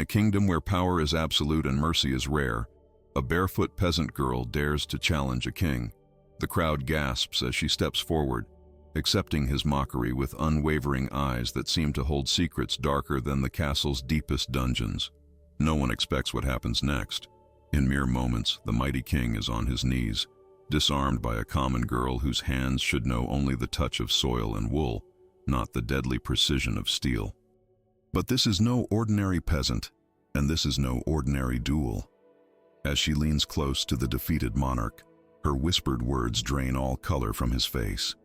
A kingdom where power is absolute and mercy is rare, a barefoot peasant girl dares to challenge a king. The crowd gasps as she steps forward, accepting his mockery with unwavering eyes that seem to hold secrets darker than the castle's deepest dungeons. No one expects what happens next. In mere moments, the mighty king is on his knees, disarmed by a common girl whose hands should know only the touch of soil and wool, not the deadly precision of steel. But this is no ordinary peasant, and this is no ordinary duel. As she leans close to the defeated monarch, her whispered words drain all color from his face.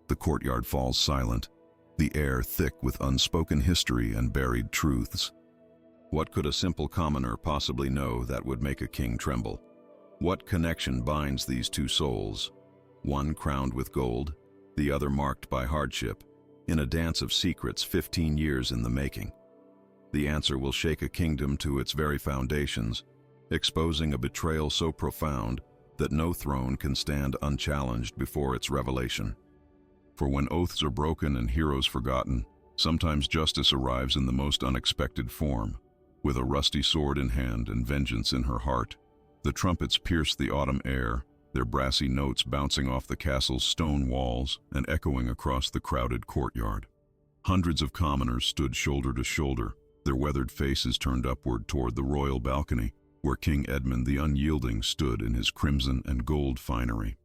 The courtyard falls silent, the air thick with unspoken history and buried truths. What could a simple commoner possibly know that would make a king tremble? What connection binds these two souls, one crowned with gold, the other marked by hardship, in a dance of secrets 15 years in the making? The answer will shake a kingdom to its very foundations, exposing a betrayal so profound that no throne can stand unchallenged before its revelation. For when oaths are broken and heroes forgotten, sometimes justice arrives in the most unexpected form. With a rusty sword in hand and vengeance in her heart, the trumpets pierce the autumn air, their brassy notes bouncing off the castle's stone walls and echoing across the crowded courtyard. Hundreds of commoners stood shoulder to shoulder, their weathered faces turned upward toward the royal balcony, where King Edmund the Unyielding stood in his crimson and gold finery.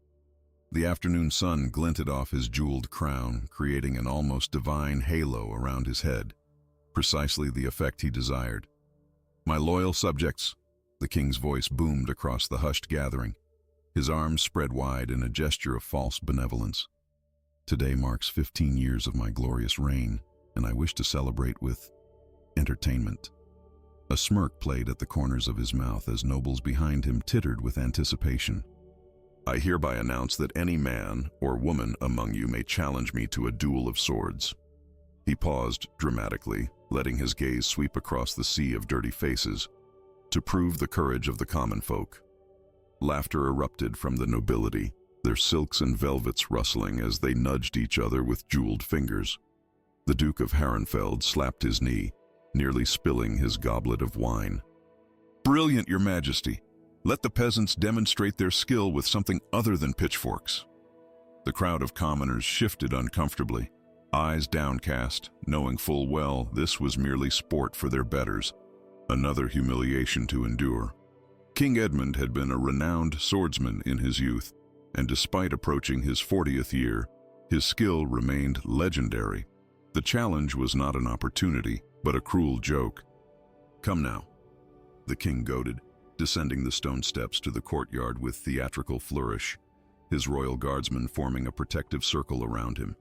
The afternoon sun glinted off his jeweled crown, creating an almost divine halo around his head, precisely the effect he desired. "My loyal subjects," the king's voice boomed across the hushed gathering, his arms spread wide in a gesture of false benevolence. "Today marks 15 years of my glorious reign, and I wish to celebrate with entertainment." A smirk played at the corners of his mouth as nobles behind him tittered with anticipation. "I hereby announce that any man or woman among you may challenge me to a duel of swords." He paused dramatically, letting his gaze sweep across the sea of dirty faces, to prove the courage of the common folk. Laughter erupted from the nobility, their silks and velvets rustling as they nudged each other with jeweled fingers. The Duke of Herrenfeld slapped his knee, nearly spilling his goblet of wine. "Brilliant, Your Majesty! Let the peasants demonstrate their skill with something other than pitchforks." The crowd of commoners shifted uncomfortably, eyes downcast, knowing full well this was merely sport for their betters, another humiliation to endure. King Edmund had been a renowned swordsman in his youth, and despite approaching his 40th year, his skill remained legendary. The challenge was not an opportunity, but a cruel joke. "Come now," the king goaded, descending the stone steps to the courtyard with theatrical flourish, his royal guardsmen forming a protective circle around him.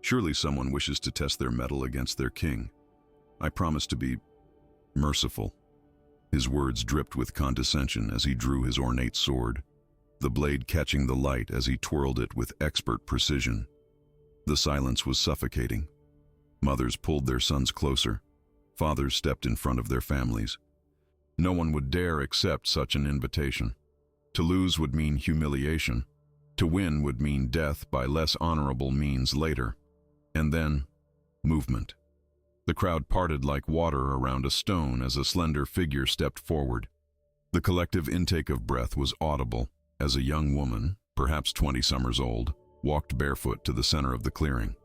"Surely someone wishes to test their mettle against their king. I promise to be merciful." His words dripped with condescension as he drew his ornate sword, the blade catching the light as he twirled it with expert precision. The silence was suffocating. Mothers pulled their sons closer. Fathers stepped in front of their families. No one would dare accept such an invitation. To lose would mean humiliation. To win would mean death by less honorable means later. And then, movement. The crowd parted like water around a stone as a slender figure stepped forward. The collective intake of breath was audible as a young woman, perhaps 20 summers old, walked barefoot to the center of the clearing.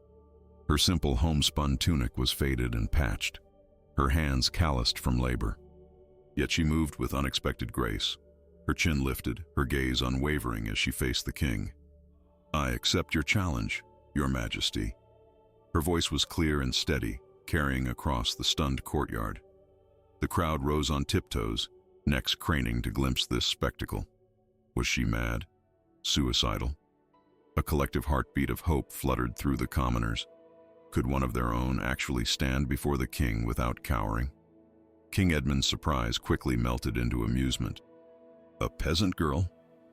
Her simple homespun tunic was faded and patched, her hands calloused from labor. Yet she moved with unexpected grace, her chin lifted, her gaze unwavering as she faced the king. "I accept your challenge, Your Majesty." Her voice was clear and steady, carrying across the stunned courtyard. The crowd rose on tiptoes, necks craning to glimpse this spectacle. Was she mad? Suicidal? A collective heartbeat of hope fluttered through the commoners. Could one of their own actually stand before the king without cowering? King Edmund's surprise quickly melted into amusement. "A peasant girl?"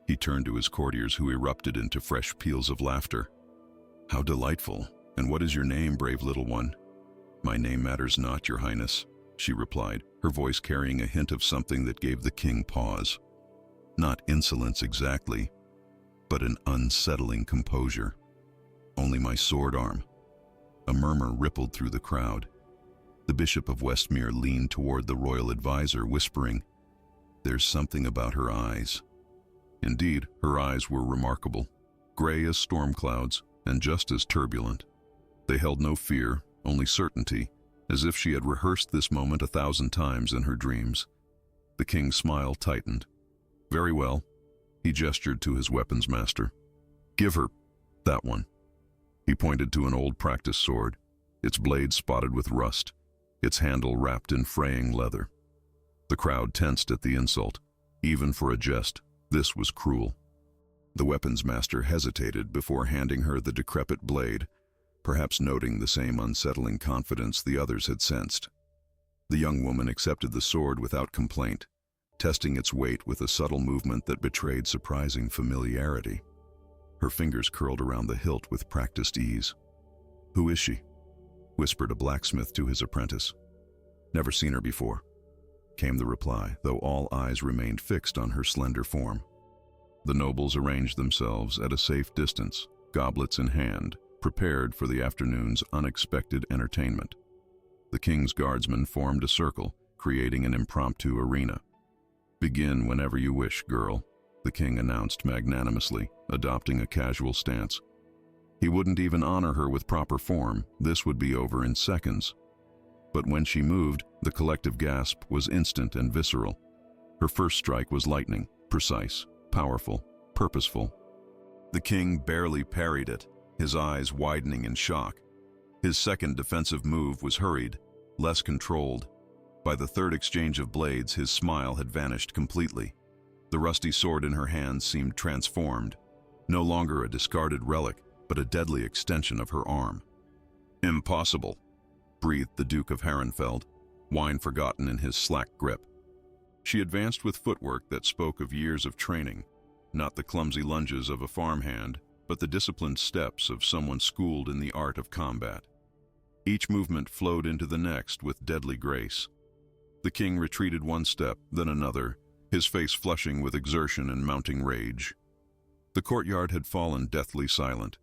He turned to his courtiers, who erupted into fresh peals of laughter. "How delightful! And what is your name, brave little one?" "My name matters not, Your Highness," she replied, her voice carrying a hint of something that gave the king pause. Not insolence exactly, but an unsettling composure. "Only my sword arm." A murmur rippled through the crowd. The Bishop of Westmere leaned toward the royal advisor, whispering, "There's something about her eyes." Indeed, her eyes were remarkable, gray as storm clouds and just as turbulent. They held no fear, only certainty, as if she had rehearsed this moment 1,000 times in her dreams. The king's smile tightened. "Very well." He gestured to his weapons master. "Give her that one." He pointed to an old practice sword, its blade spotted with rust, its handle wrapped in fraying leather. The crowd tensed at the insult. Even for a jest, this was cruel. The weapons master hesitated before handing her the decrepit blade, perhaps noting the same unsettling confidence the others had sensed. The young woman accepted the sword without complaint, testing its weight with a subtle movement that betrayed surprising familiarity. Her fingers curled around the hilt with practiced ease. "Who is she?" whispered a blacksmith to his apprentice. "Never seen her before," came the reply, though all eyes remained fixed on her slender form. The nobles arranged themselves at a safe distance, goblets in hand, prepared for the afternoon's unexpected entertainment. The king's guardsmen formed a circle, creating an impromptu arena. "Begin whenever you wish, girl," the king announced magnanimously, adopting a casual stance. He wouldn't even honor her with proper form. This would be over in seconds. But when she moved, the collective gasp was instant and visceral. Her first strike was lightning, precise, powerful, purposeful. The king barely parried it, his eyes widening in shock. His second defensive move was hurried, less controlled. By the third exchange of blades, his smile had vanished completely. The rusty sword in her hand seemed transformed, no longer a discarded relic, but a deadly extension of her arm. "Impossible," breathed the Duke of Herrenfeld, wine forgotten in his slack grip. She advanced with footwork that spoke of years of training, not the clumsy lunges of a farmhand, but the disciplined steps of someone schooled in the art of combat. Each movement flowed into the next with deadly grace. The king retreated one step, then another, his face flushing with exertion and mounting rage. The courtyard had fallen deathly silent.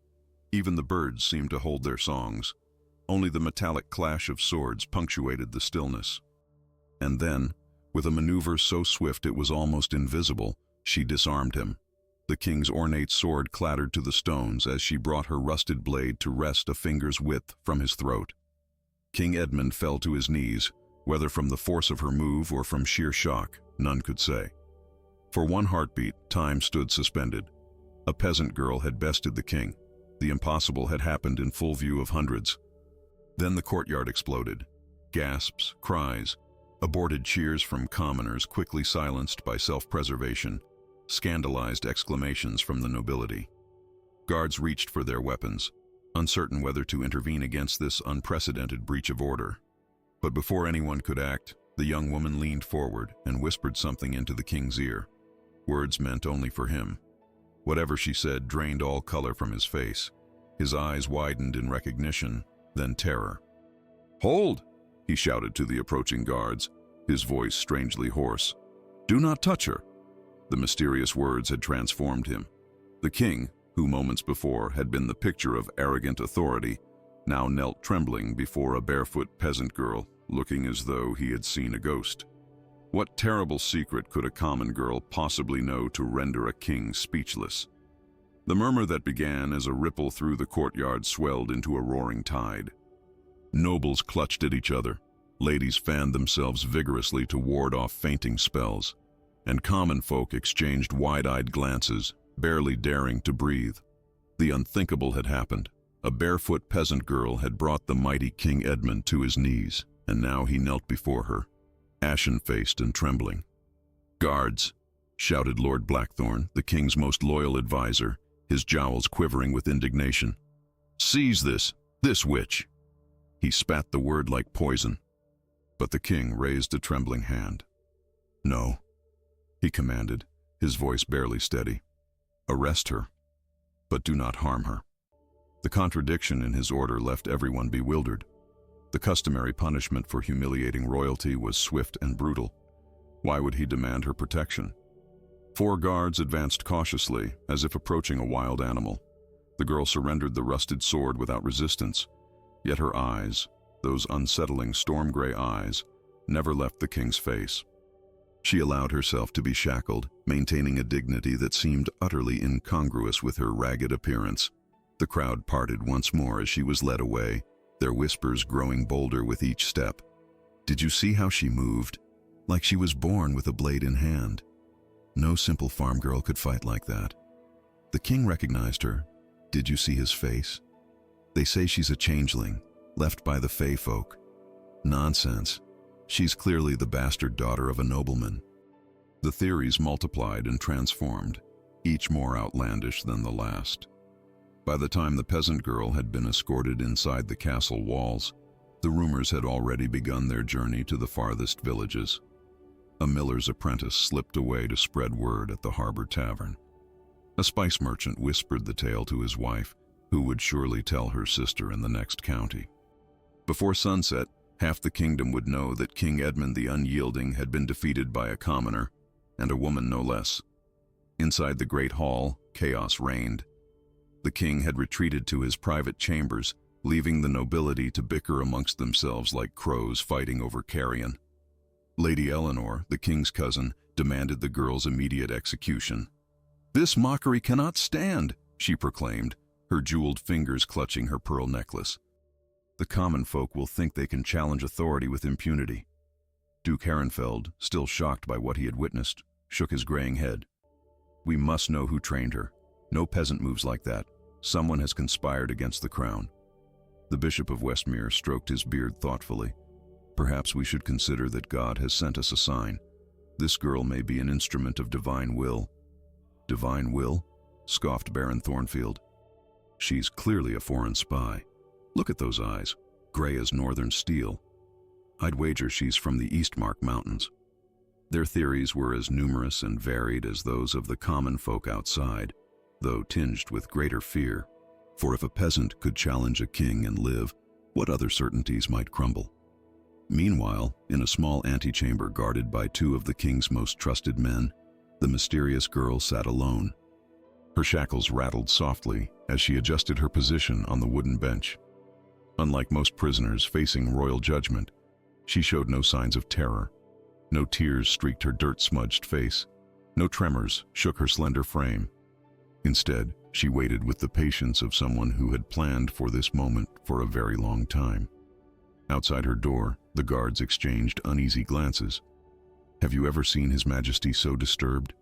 Even the birds seemed to hold their songs. Only the metallic clash of swords punctuated the stillness. And then, with a maneuver so swift it was almost invisible, she disarmed him. The king's ornate sword clattered to the stones as she brought her rusted blade to rest a finger's width from his throat. King Edmund fell to his knees, whether from the force of her move or from sheer shock, none could say. For one heartbeat, time stood suspended. A peasant girl had bested the king. The impossible had happened in full view of hundreds. Then the courtyard exploded. Gasps, cries, aborted cheers from commoners quickly silenced by self-preservation, scandalized exclamations from the nobility. Guards reached for their weapons, uncertain whether to intervene against this unprecedented breach of order. But before anyone could act, the young woman leaned forward and whispered something into the king's ear. Words meant only for him. Whatever she said drained all color from his face. His eyes widened in recognition, then terror. "Hold!" he shouted to the approaching guards, his voice strangely hoarse. "Do not touch her!" The mysterious words had transformed him. The king, who moments before had been the picture of arrogant authority, now knelt trembling before a barefoot peasant girl, looking as though he had seen a ghost. What terrible secret could a common girl possibly know to render a king speechless? The murmur that began as a ripple through the courtyard swelled into a roaring tide. Nobles clutched at each other, ladies fanned themselves vigorously to ward off fainting spells, and common folk exchanged wide-eyed glances, barely daring to breathe. The unthinkable had happened. A barefoot peasant girl had brought the mighty King Edmund to his knees, and now he knelt before her, ashen-faced and trembling. "Guards!" shouted Lord Blackthorn, the king's most loyal advisor, his jowls quivering with indignation. "Seize this witch!" He spat the word like poison, but the king raised a trembling hand. "No," he commanded, his voice barely steady. "Arrest her, but do not harm her." The contradiction in his order left everyone bewildered. The customary punishment for humiliating royalty was swift and brutal. Why would he demand her protection? 4 guards advanced cautiously, as if approaching a wild animal. The girl surrendered the rusted sword without resistance, yet her eyes, those unsettling storm-gray eyes, never left the king's face. She allowed herself to be shackled, maintaining a dignity that seemed utterly incongruous with her ragged appearance. The crowd parted once more as she was led away, their whispers growing bolder with each step. Did you see how she moved? Like she was born with a blade in hand. No simple farm girl could fight like that. The king recognized her. Did you see his face? They say she's a changeling, left by the Fey folk. Nonsense. She's clearly the bastard daughter of a nobleman. The theories multiplied and transformed, each more outlandish than the last. By the time the peasant girl had been escorted inside the castle walls, the rumors had already begun their journey to the farthest villages. A miller's apprentice slipped away to spread word at the harbor tavern. A spice merchant whispered the tale to his wife, who would surely tell her sister in the next county. Before sunset, half the kingdom would know that King Edmund the Unyielding had been defeated by a commoner, and a woman no less. Inside the great hall, chaos reigned. The king had retreated to his private chambers, leaving the nobility to bicker amongst themselves like crows fighting over carrion. Lady Eleanor, the king's cousin, demanded the girl's immediate execution. "This mockery cannot stand," she proclaimed, her jeweled fingers clutching her pearl necklace. "The common folk will think they can challenge authority with impunity." Duke Herrenfeld, still shocked by what he had witnessed, shook his graying head. "We must know who trained her. No peasant moves like that. Someone has conspired against the crown." The Bishop of Westmere stroked his beard thoughtfully. "Perhaps we should consider that God has sent us a sign. This girl may be an instrument of divine will." "Divine will?" scoffed Baron Thornfield. "She's clearly a foreign spy. Look at those eyes, gray as northern steel. I'd wager she's from the Eastmark Mountains." Their theories were as numerous and varied as those of the common folk outside, though tinged with greater fear. For if a peasant could challenge a king and live, what other certainties might crumble? Meanwhile, in a small antechamber guarded by two of the king's most trusted men, the mysterious girl sat alone. Her shackles rattled softly as she adjusted her position on the wooden bench. Unlike most prisoners facing royal judgment, she showed no signs of terror. No tears streaked her dirt-smudged face. No tremors shook her slender frame. Instead, she waited with the patience of someone who had planned for this moment for a very long time. Outside her door, the guards exchanged uneasy glances. "Have you ever seen His Majesty so disturbed?"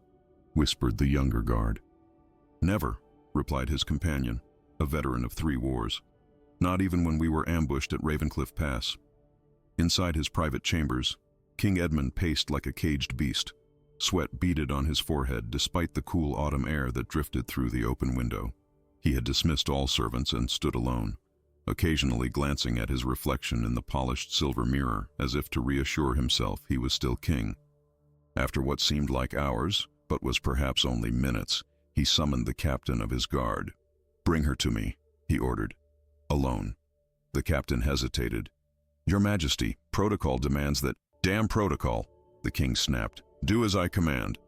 whispered the younger guard. "Never," replied his companion, a veteran of 3 wars. "Not even when we were ambushed at Ravencliff Pass." Inside his private chambers, King Edmund paced like a caged beast. Sweat beaded on his forehead despite the cool autumn air that drifted through the open window. He had dismissed all servants and stood alone, occasionally glancing at his reflection in the polished silver mirror as if to reassure himself he was still king. After what seemed like hours, but was perhaps only minutes, he summoned the captain of his guard. "Bring her to me," he ordered. "Alone." The captain hesitated. "Your Majesty, protocol demands that—" "Damn protocol," the king snapped. "Do as I command."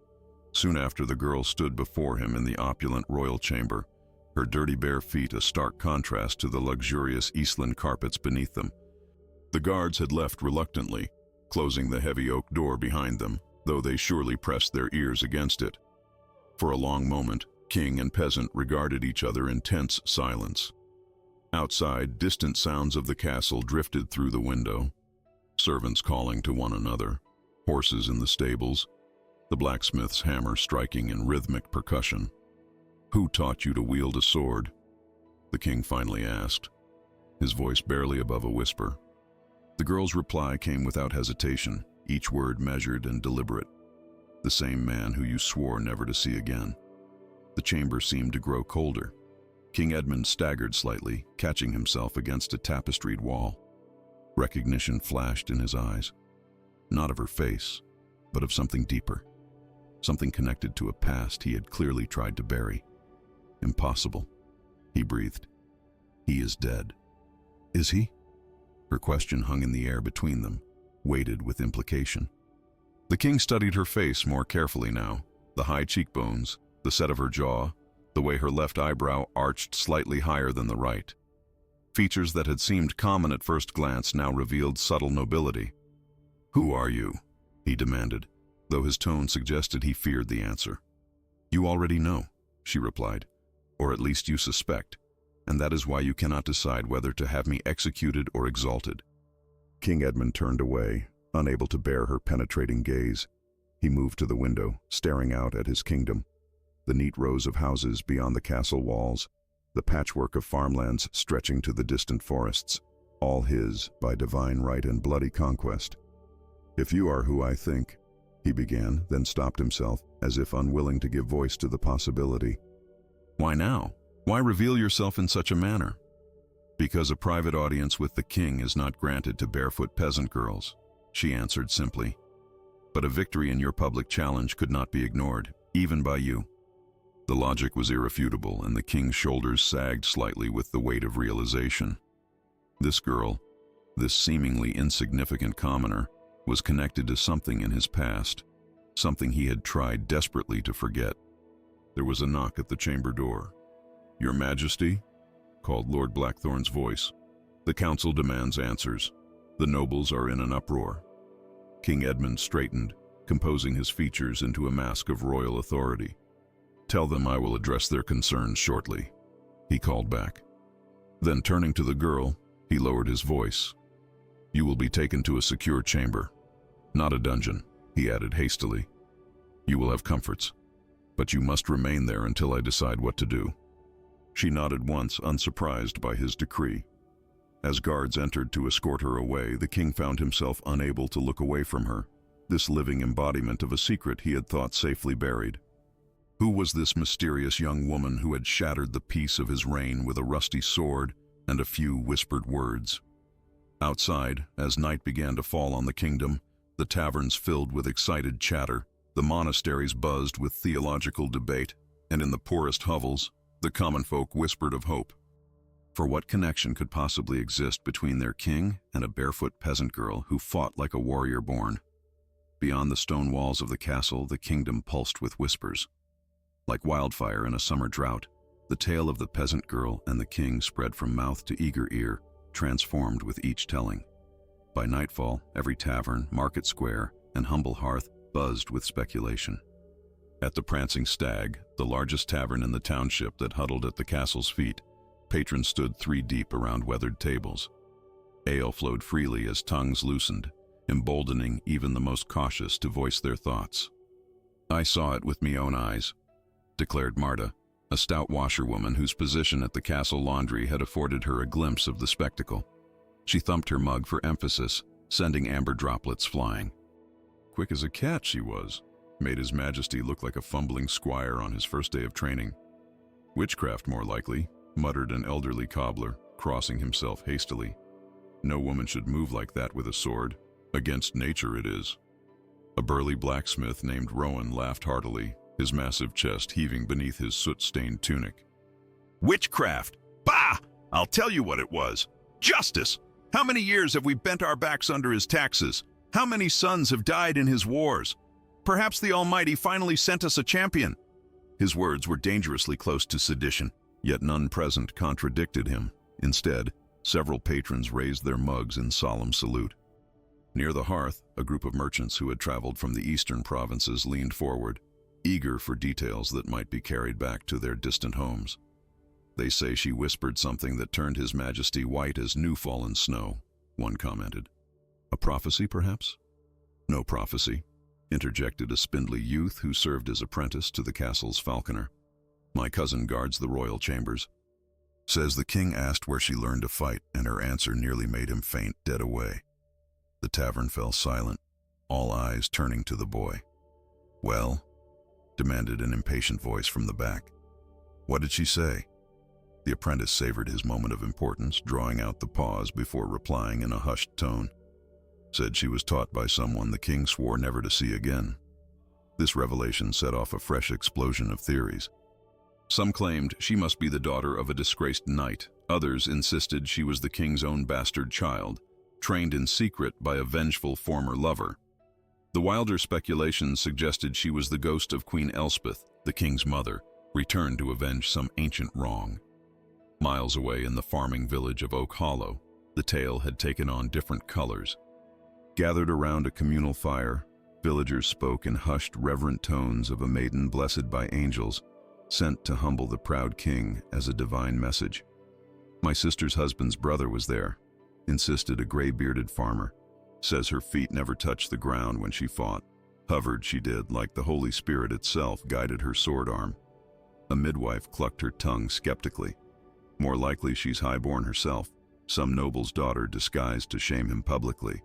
Soon after, the girl stood before him in the opulent royal chamber, her dirty bare feet a stark contrast to the luxurious Eastland carpets beneath them. The guards had left reluctantly, closing the heavy oak door behind them, though they surely pressed their ears against it. For a long moment, king and peasant regarded each other in tense silence. Outside, distant sounds of the castle drifted through the window. Servants calling to one another, horses in the stables, the blacksmith's hammer striking in rhythmic percussion. "Who taught you to wield a sword?" the king finally asked, his voice barely above a whisper. The girl's reply came without hesitation, each word measured and deliberate. "The same man who you swore never to see again." The chamber seemed to grow colder. King Edmund staggered slightly, catching himself against a tapestried wall. Recognition flashed in his eyes. Not of her face, but of something deeper. Something connected to a past he had clearly tried to bury. "Impossible," he breathed. "He is dead." "Is he?" Her question hung in the air between them, weighted with implication. The king studied her face more carefully now, the high cheekbones, the set of her jaw, the way her left eyebrow arched slightly higher than the right. Features that had seemed common at first glance now revealed subtle nobility. "Who are you?" he demanded, though his tone suggested he feared the answer. "You already know," she replied, "or at least you suspect, and that is why you cannot decide whether to have me executed or exalted." King Edmund turned away, unable to bear her penetrating gaze. He moved to the window, staring out at his kingdom. The neat rows of houses beyond the castle walls, the patchwork of farmlands stretching to the distant forests, all his by divine right and bloody conquest. "If you are who I think," he began, then stopped himself, as if unwilling to give voice to the possibility. "Why now? Why reveal yourself in such a manner?" "Because a private audience with the king is not granted to barefoot peasant girls," she answered simply. "But a victory in your public challenge could not be ignored, even by you." The logic was irrefutable, and the king's shoulders sagged slightly with the weight of realization. This girl, this seemingly insignificant commoner, was connected to something in his past, something he had tried desperately to forget. There was a knock at the chamber door. "Your Majesty?" called Lord Blackthorn's voice. "The council demands answers. The nobles are in an uproar." King Edmund straightened, composing his features into a mask of royal authority. "Tell them I will address their concerns shortly," he called back. Then turning to the girl, he lowered his voice. "You will be taken to a secure chamber. Not a dungeon," he added hastily. "You will have comforts, but you must remain there until I decide what to do." She nodded once, unsurprised by his decree. As guards entered to escort her away, the king found himself unable to look away from her, this living embodiment of a secret he had thought safely buried. Who was this mysterious young woman who had shattered the peace of his reign with a rusty sword and a few whispered words? Outside, as night began to fall on the kingdom, the taverns filled with excited chatter, the monasteries buzzed with theological debate, and in the poorest hovels, the common folk whispered of hope. For what connection could possibly exist between their king and a barefoot peasant girl who fought like a warrior born? Beyond the stone walls of the castle, the kingdom pulsed with whispers. Like wildfire in a summer drought, the tale of the peasant girl and the king spread from mouth to eager ear, transformed with each telling. By nightfall, every tavern, market square, and humble hearth buzzed with speculation. At the Prancing Stag, the largest tavern in the township that huddled at the castle's feet, patrons stood 3 deep around weathered tables. Ale flowed freely as tongues loosened, emboldening even the most cautious to voice their thoughts. "I saw it with me own eyes," declared Marta, a stout washerwoman whose position at the castle laundry had afforded her a glimpse of the spectacle. She thumped her mug for emphasis, sending amber droplets flying. Quick as a cat she was, made His Majesty look like a fumbling squire on his first day of training. "Witchcraft, more likely," muttered an elderly cobbler, crossing himself hastily. "No woman should move like that with a sword. Against nature it is." A burly blacksmith named Rowan laughed heartily, his massive chest heaving beneath his soot-stained tunic. "Witchcraft! Bah! I'll tell you what it was. Justice! How many years have we bent our backs under his taxes? How many sons have died in his wars? Perhaps the Almighty finally sent us a champion." His words were dangerously close to sedition, yet none present contradicted him. Instead, several patrons raised their mugs in solemn salute. Near the hearth, a group of merchants who had traveled from the eastern provinces leaned forward, eager for details that might be carried back to their distant homes. "They say she whispered something that turned His Majesty white as new-fallen snow," one commented. "A prophecy, perhaps?" "No prophecy," interjected a spindly youth who served as apprentice to the castle's falconer. "My cousin guards the royal chambers. Says the king asked where she learned to fight, and her answer nearly made him faint dead away." The tavern fell silent, all eyes turning to the boy. "Well?" demanded an impatient voice from the back. "What did she say?" The apprentice savored his moment of importance, drawing out the pause before replying in a hushed tone. "Said she was taught by someone the king swore never to see again." This revelation set off a fresh explosion of theories. Some claimed she must be the daughter of a disgraced knight. Others insisted she was the king's own bastard child, trained in secret by a vengeful former lover. The wilder speculations suggested she was the ghost of Queen Elspeth, the king's mother, returned to avenge some ancient wrong. Miles away in the farming village of Oak Hollow, the tale had taken on different colors. Gathered around a communal fire, villagers spoke in hushed, reverent tones of a maiden blessed by angels, sent to humble the proud king as a divine message. My sister's husband's brother was there, insisted a gray-bearded farmer. Says her feet never touched the ground when she fought. Hovered she did, like the Holy Spirit itself guided her sword arm. A midwife clucked her tongue skeptically. More likely she's highborn herself, some noble's daughter disguised to shame him publicly.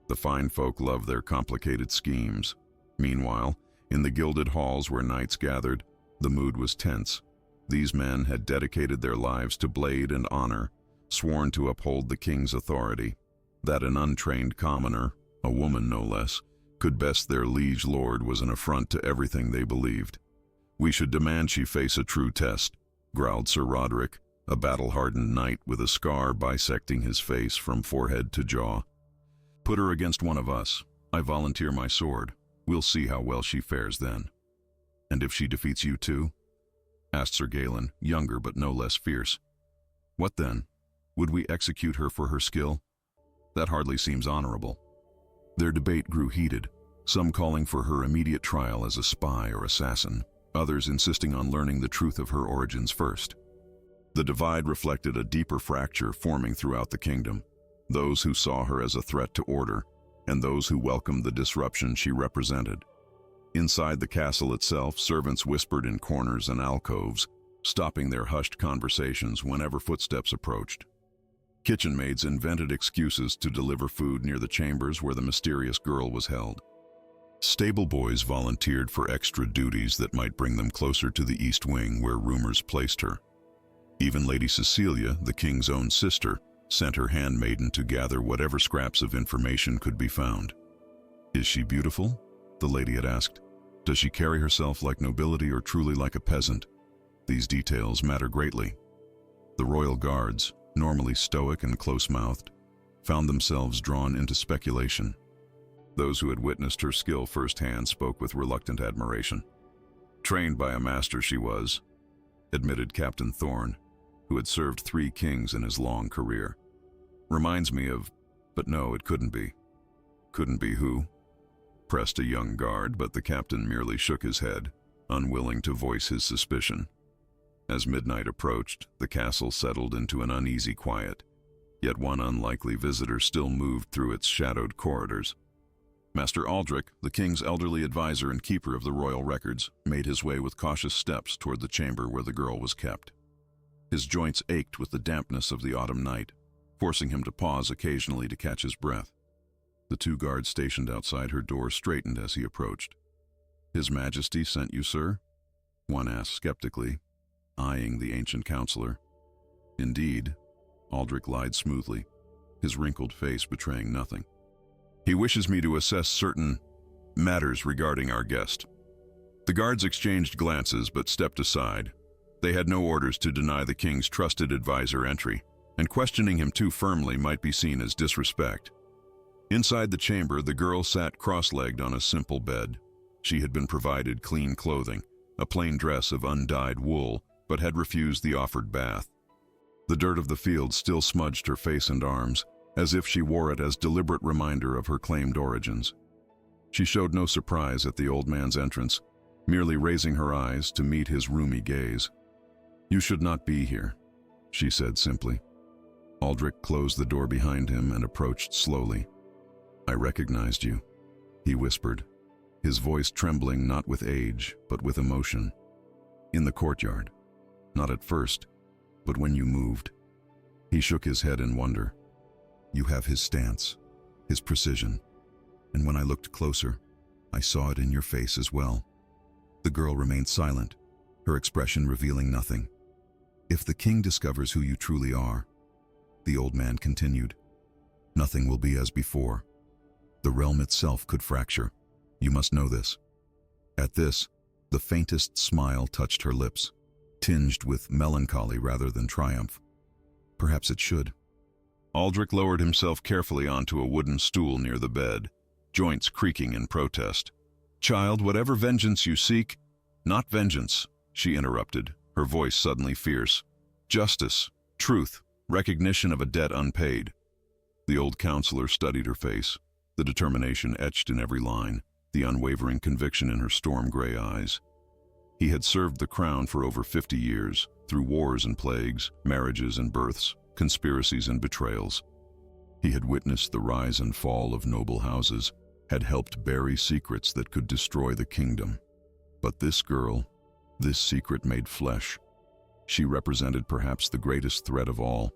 The fine folk love their complicated schemes. Meanwhile, in the gilded halls where knights gathered, the mood was tense. These men had dedicated their lives to blade and honor, sworn to uphold the king's authority, that an untrained commoner, a woman no less, could best their liege lord was an affront to everything they believed. We should demand she face a true test, growled Sir Roderick, a battle-hardened knight with a scar bisecting his face from forehead to jaw. Put her against one of us. I volunteer my sword. We'll see how well she fares then. And if she defeats you too? Asked Sir Galen, younger but no less fierce. What then? Would we execute her for her skill? That hardly seems honorable. Their debate grew heated, some calling for her immediate trial as a spy or assassin, others insisting on learning the truth of her origins first. The divide reflected a deeper fracture forming throughout the kingdom, those who saw her as a threat to order, and those who welcomed the disruption she represented. Inside the castle itself, servants whispered in corners and alcoves, stopping their hushed conversations whenever footsteps approached. Kitchen maids invented excuses to deliver food near the chambers where the mysterious girl was held. Stable boys volunteered for extra duties that might bring them closer to the East Wing where rumors placed her. Even Lady Cecilia, the king's own sister, sent her handmaiden to gather whatever scraps of information could be found. Is she beautiful? The lady had asked. Does she carry herself like nobility or truly like a peasant? These details matter greatly. The royal guards, normally stoic and close-mouthed, found themselves drawn into speculation. Those who had witnessed her skill firsthand spoke with reluctant admiration. Trained by a master she was, admitted Captain Thorne, who had served 3 kings in his long career. Reminds me of, but no, it couldn't be. Couldn't be who? Pressed a young guard, but the captain merely shook his head, unwilling to voice his suspicion. As midnight approached, the castle settled into an uneasy quiet, yet one unlikely visitor still moved through its shadowed corridors. Master Aldrich, the king's elderly advisor and keeper of the royal records, made his way with cautious steps toward the chamber where the girl was kept. His joints ached with the dampness of the autumn night, forcing him to pause occasionally to catch his breath. The 2 guards stationed outside her door straightened as he approached. "His Majesty sent you, sir?" one asked skeptically, eyeing the ancient counselor. "Indeed," Aldrich lied smoothly, his wrinkled face betraying nothing. "He wishes me to assess certain matters regarding our guest." The guards exchanged glances but stepped aside. They had no orders to deny the king's trusted advisor entry, and questioning him too firmly might be seen as disrespect. Inside the chamber, the girl sat cross-legged on a simple bed. She had been provided clean clothing, a plain dress of undyed wool, but had refused the offered bath. The dirt of the field still smudged her face and arms, as if she wore it as deliberate reminder of her claimed origins. She showed no surprise at the old man's entrance, merely raising her eyes to meet his rheumy gaze. "You should not be here," she said simply. Aldrich closed the door behind him and approached slowly. "I recognized you," he whispered, his voice trembling not with age, but with emotion. "In the courtyard. Not at first, but when you moved." He shook his head in wonder. "You have his stance, his precision, and when I looked closer, I saw it in your face as well." The girl remained silent, her expression revealing nothing. "If the king discovers who you truly are," the old man continued, "nothing will be as before. The realm itself could fracture. You must know this." At this, the faintest smile touched her lips, tinged with melancholy rather than triumph. Perhaps it should. Aldrich lowered himself carefully onto a wooden stool near the bed, joints creaking in protest. "Child, whatever vengeance you seek—" "Not vengeance," she interrupted, her voice suddenly fierce. Justice, truth, recognition of a debt unpaid. The old counselor studied her face, the determination etched in every line, the unwavering conviction in her storm-gray eyes. He had served the crown for over 50 years, through wars and plagues, marriages and births, conspiracies and betrayals. He had witnessed the rise and fall of noble houses, had helped bury secrets that could destroy the kingdom. But this girl, this secret made flesh. She represented perhaps the greatest threat of all,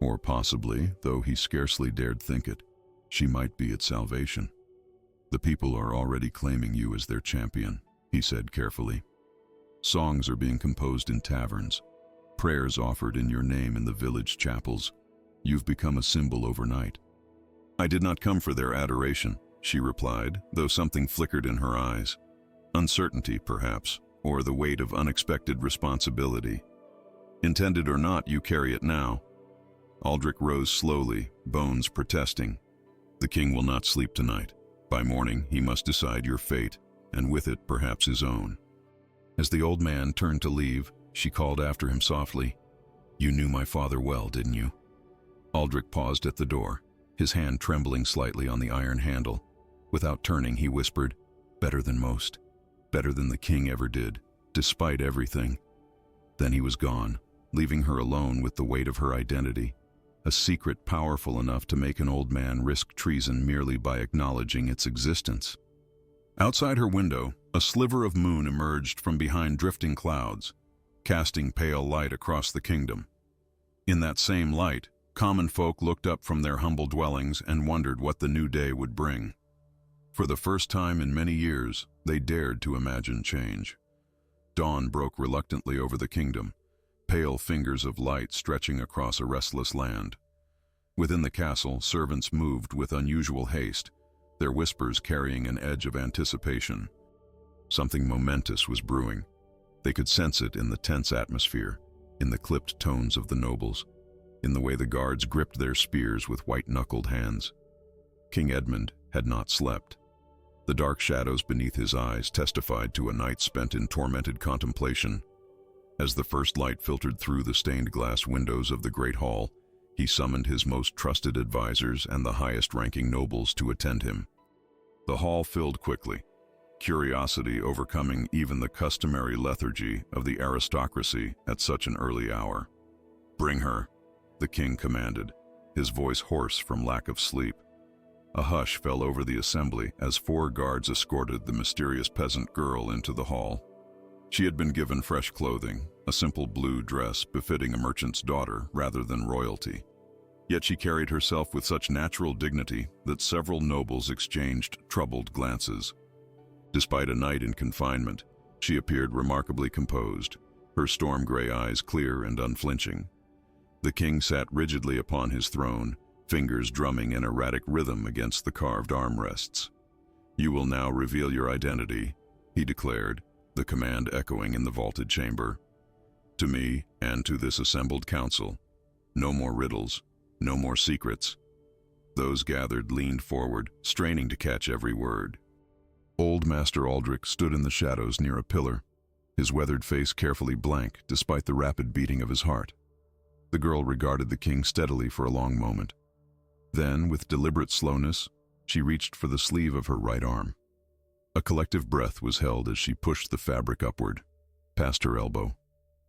or possibly, though he scarcely dared think it, she might be its salvation. The people are already claiming you as their champion, he said carefully. Songs are being composed in taverns, prayers offered in your name in the village chapels. You've become a symbol overnight. I did not come for their adoration, she replied, though something flickered in her eyes. Uncertainty, perhaps, or the weight of unexpected responsibility. Intended or not, you carry it now. Aldrich rose slowly, bones protesting. The king will not sleep tonight. By morning, he must decide your fate, and with it, perhaps his own. As the old man turned to leave, she called after him softly, "You knew my father well, didn't you?" Aldrich paused at the door, his hand trembling slightly on the iron handle. Without turning, he whispered, "Better than most. Better than the king ever did, despite everything." Then he was gone, leaving her alone with the weight of her identity, a secret powerful enough to make an old man risk treason merely by acknowledging its existence. Outside her window, a sliver of moon emerged from behind drifting clouds, casting pale light across the kingdom. In that same light, common folk looked up from their humble dwellings and wondered what the new day would bring. For the first time in many years, they dared to imagine change. Dawn broke reluctantly over the kingdom, pale fingers of light stretching across a restless land. Within the castle, servants moved with unusual haste, their whispers carrying an edge of anticipation. Something momentous was brewing. They could sense it in the tense atmosphere, in the clipped tones of the nobles, in the way the guards gripped their spears with white-knuckled hands. King Edmund had not slept. The dark shadows beneath his eyes testified to a night spent in tormented contemplation. As the first light filtered through the stained glass windows of the great hall, he summoned his most trusted advisors and the highest-ranking nobles to attend him. The hall filled quickly, curiosity overcoming even the customary lethargy of the aristocracy at such an early hour. "Bring her," the king commanded, his voice hoarse from lack of sleep. A hush fell over the assembly as 4 guards escorted the mysterious peasant girl into the hall. She had been given fresh clothing, a simple blue dress befitting a merchant's daughter rather than royalty. Yet she carried herself with such natural dignity that several nobles exchanged troubled glances. Despite a night in confinement, she appeared remarkably composed, her storm-gray eyes clear and unflinching. The king sat rigidly upon his throne, fingers drumming an erratic rhythm against the carved armrests. "You will now reveal your identity," he declared, the command echoing in the vaulted chamber. "To me and to this assembled council, no more riddles, no more secrets." Those gathered leaned forward, straining to catch every word. Old Master Aldrich stood in the shadows near a pillar, his weathered face carefully blank despite the rapid beating of his heart. The girl regarded the king steadily for a long moment. Then, with deliberate slowness, she reached for the sleeve of her right arm. A collective breath was held as she pushed the fabric upward, past her elbow,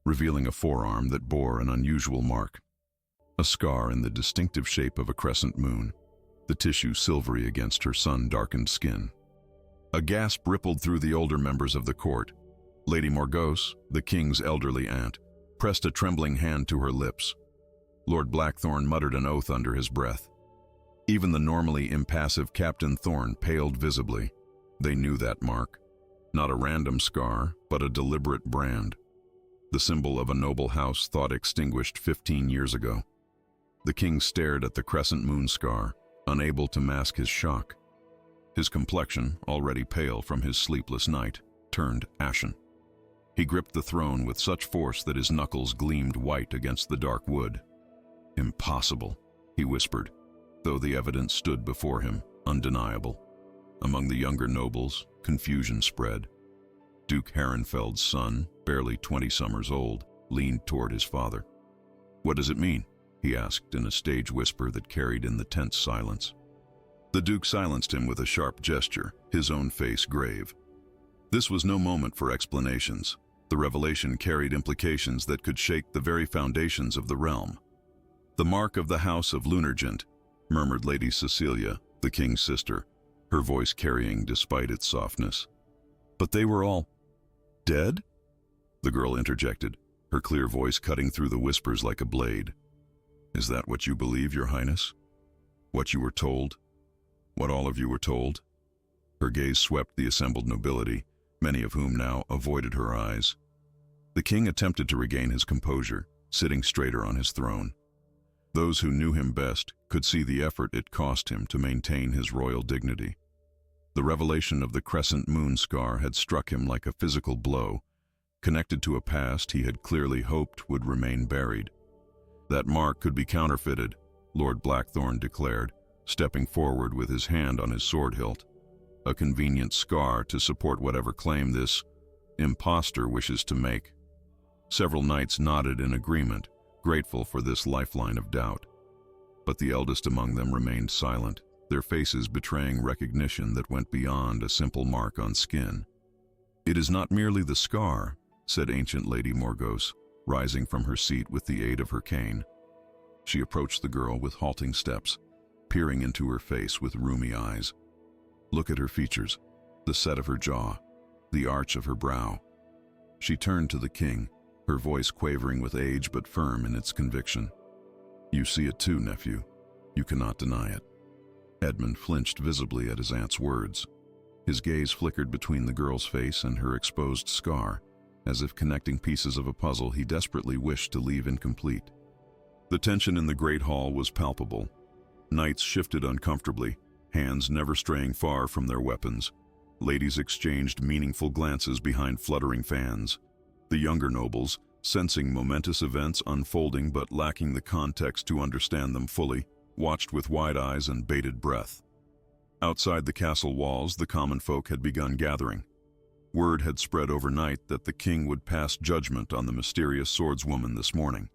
revealing a forearm that bore an unusual mark. A scar in the distinctive shape of a crescent moon, the tissue silvery against her sun-darkened skin. A gasp rippled through the older members of the court. Lady Morgause, the king's elderly aunt, pressed a trembling hand to her lips. Lord Blackthorne muttered an oath under his breath. Even the normally impassive Captain Thorne paled visibly. They knew that mark. Not a random scar, but a deliberate brand. The symbol of a noble house thought extinguished 15 years ago. The king stared at the crescent moon scar, unable to mask his shock. His complexion, already pale from his sleepless night, turned ashen. He gripped the throne with such force that his knuckles gleamed white against the dark wood. "Impossible," he whispered, though the evidence stood before him, undeniable. Among the younger nobles, confusion spread. Duke Herrenfeld's son, barely 20 summers old, leaned toward his father. What does it mean? He asked in a stage whisper that carried in the tense silence. The Duke silenced him with a sharp gesture, his own face grave. This was no moment for explanations. The revelation carried implications that could shake the very foundations of the realm. The mark of the House of Lunargent, murmured Lady Cecilia, the king's sister, her voice carrying despite its softness. But they were all dead? The girl interjected, her clear voice cutting through the whispers like a blade. Is that what you believe, Your Highness? What you were told? What all of you were told? Her gaze swept the assembled nobility, many of whom now avoided her eyes. The king attempted to regain his composure, sitting straighter on his throne. Those who knew him best could see the effort it cost him to maintain his royal dignity. The revelation of the crescent moon scar had struck him like a physical blow, connected to a past he had clearly hoped would remain buried. That mark could be counterfeited, Lord Blackthorne declared, stepping forward with his hand on his sword hilt. A convenient scar to support whatever claim this impostor wishes to make. Several knights nodded in agreement, grateful for this lifeline of doubt. But the eldest among them remained silent, their faces betraying recognition that went beyond a simple mark on skin. It is not merely the scar, said ancient Lady Morgause, rising from her seat with the aid of her cane. She approached the girl with halting steps, peering into her face with rheumy eyes. Look at her features, the set of her jaw, the arch of her brow. She turned to the king, her voice quavering with age but firm in its conviction. You see it too, nephew. You cannot deny it. Edmund flinched visibly at his aunt's words. His gaze flickered between the girl's face and her exposed scar, as if connecting pieces of a puzzle he desperately wished to leave incomplete. The tension in the great hall was palpable. Knights shifted uncomfortably, hands never straying far from their weapons. Ladies exchanged meaningful glances behind fluttering fans. The younger nobles, sensing momentous events unfolding but lacking the context to understand them fully, watched with wide eyes and bated breath. Outside the castle walls, the common folk had begun gathering. Word had spread overnight that the king would pass judgment on the mysterious swordswoman this morning.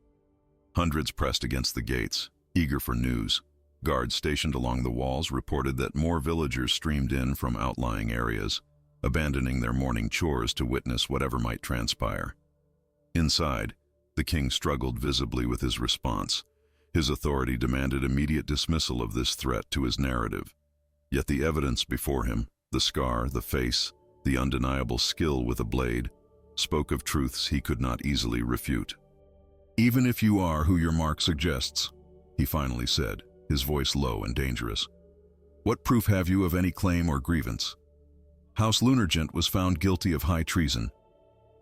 Hundreds pressed against the gates, eager for news. Guards stationed along the walls reported that more villagers streamed in from outlying areas, abandoning their morning chores to witness whatever might transpire. Inside, the king struggled visibly with his response. His authority demanded immediate dismissal of this threat to his narrative. Yet the evidence before him, the scar, the face, the undeniable skill with a blade, spoke of truths he could not easily refute. Even if you are who your mark suggests, he finally said, his voice low and dangerous, what proof have you of any claim or grievance? House Lunargent was found guilty of high treason.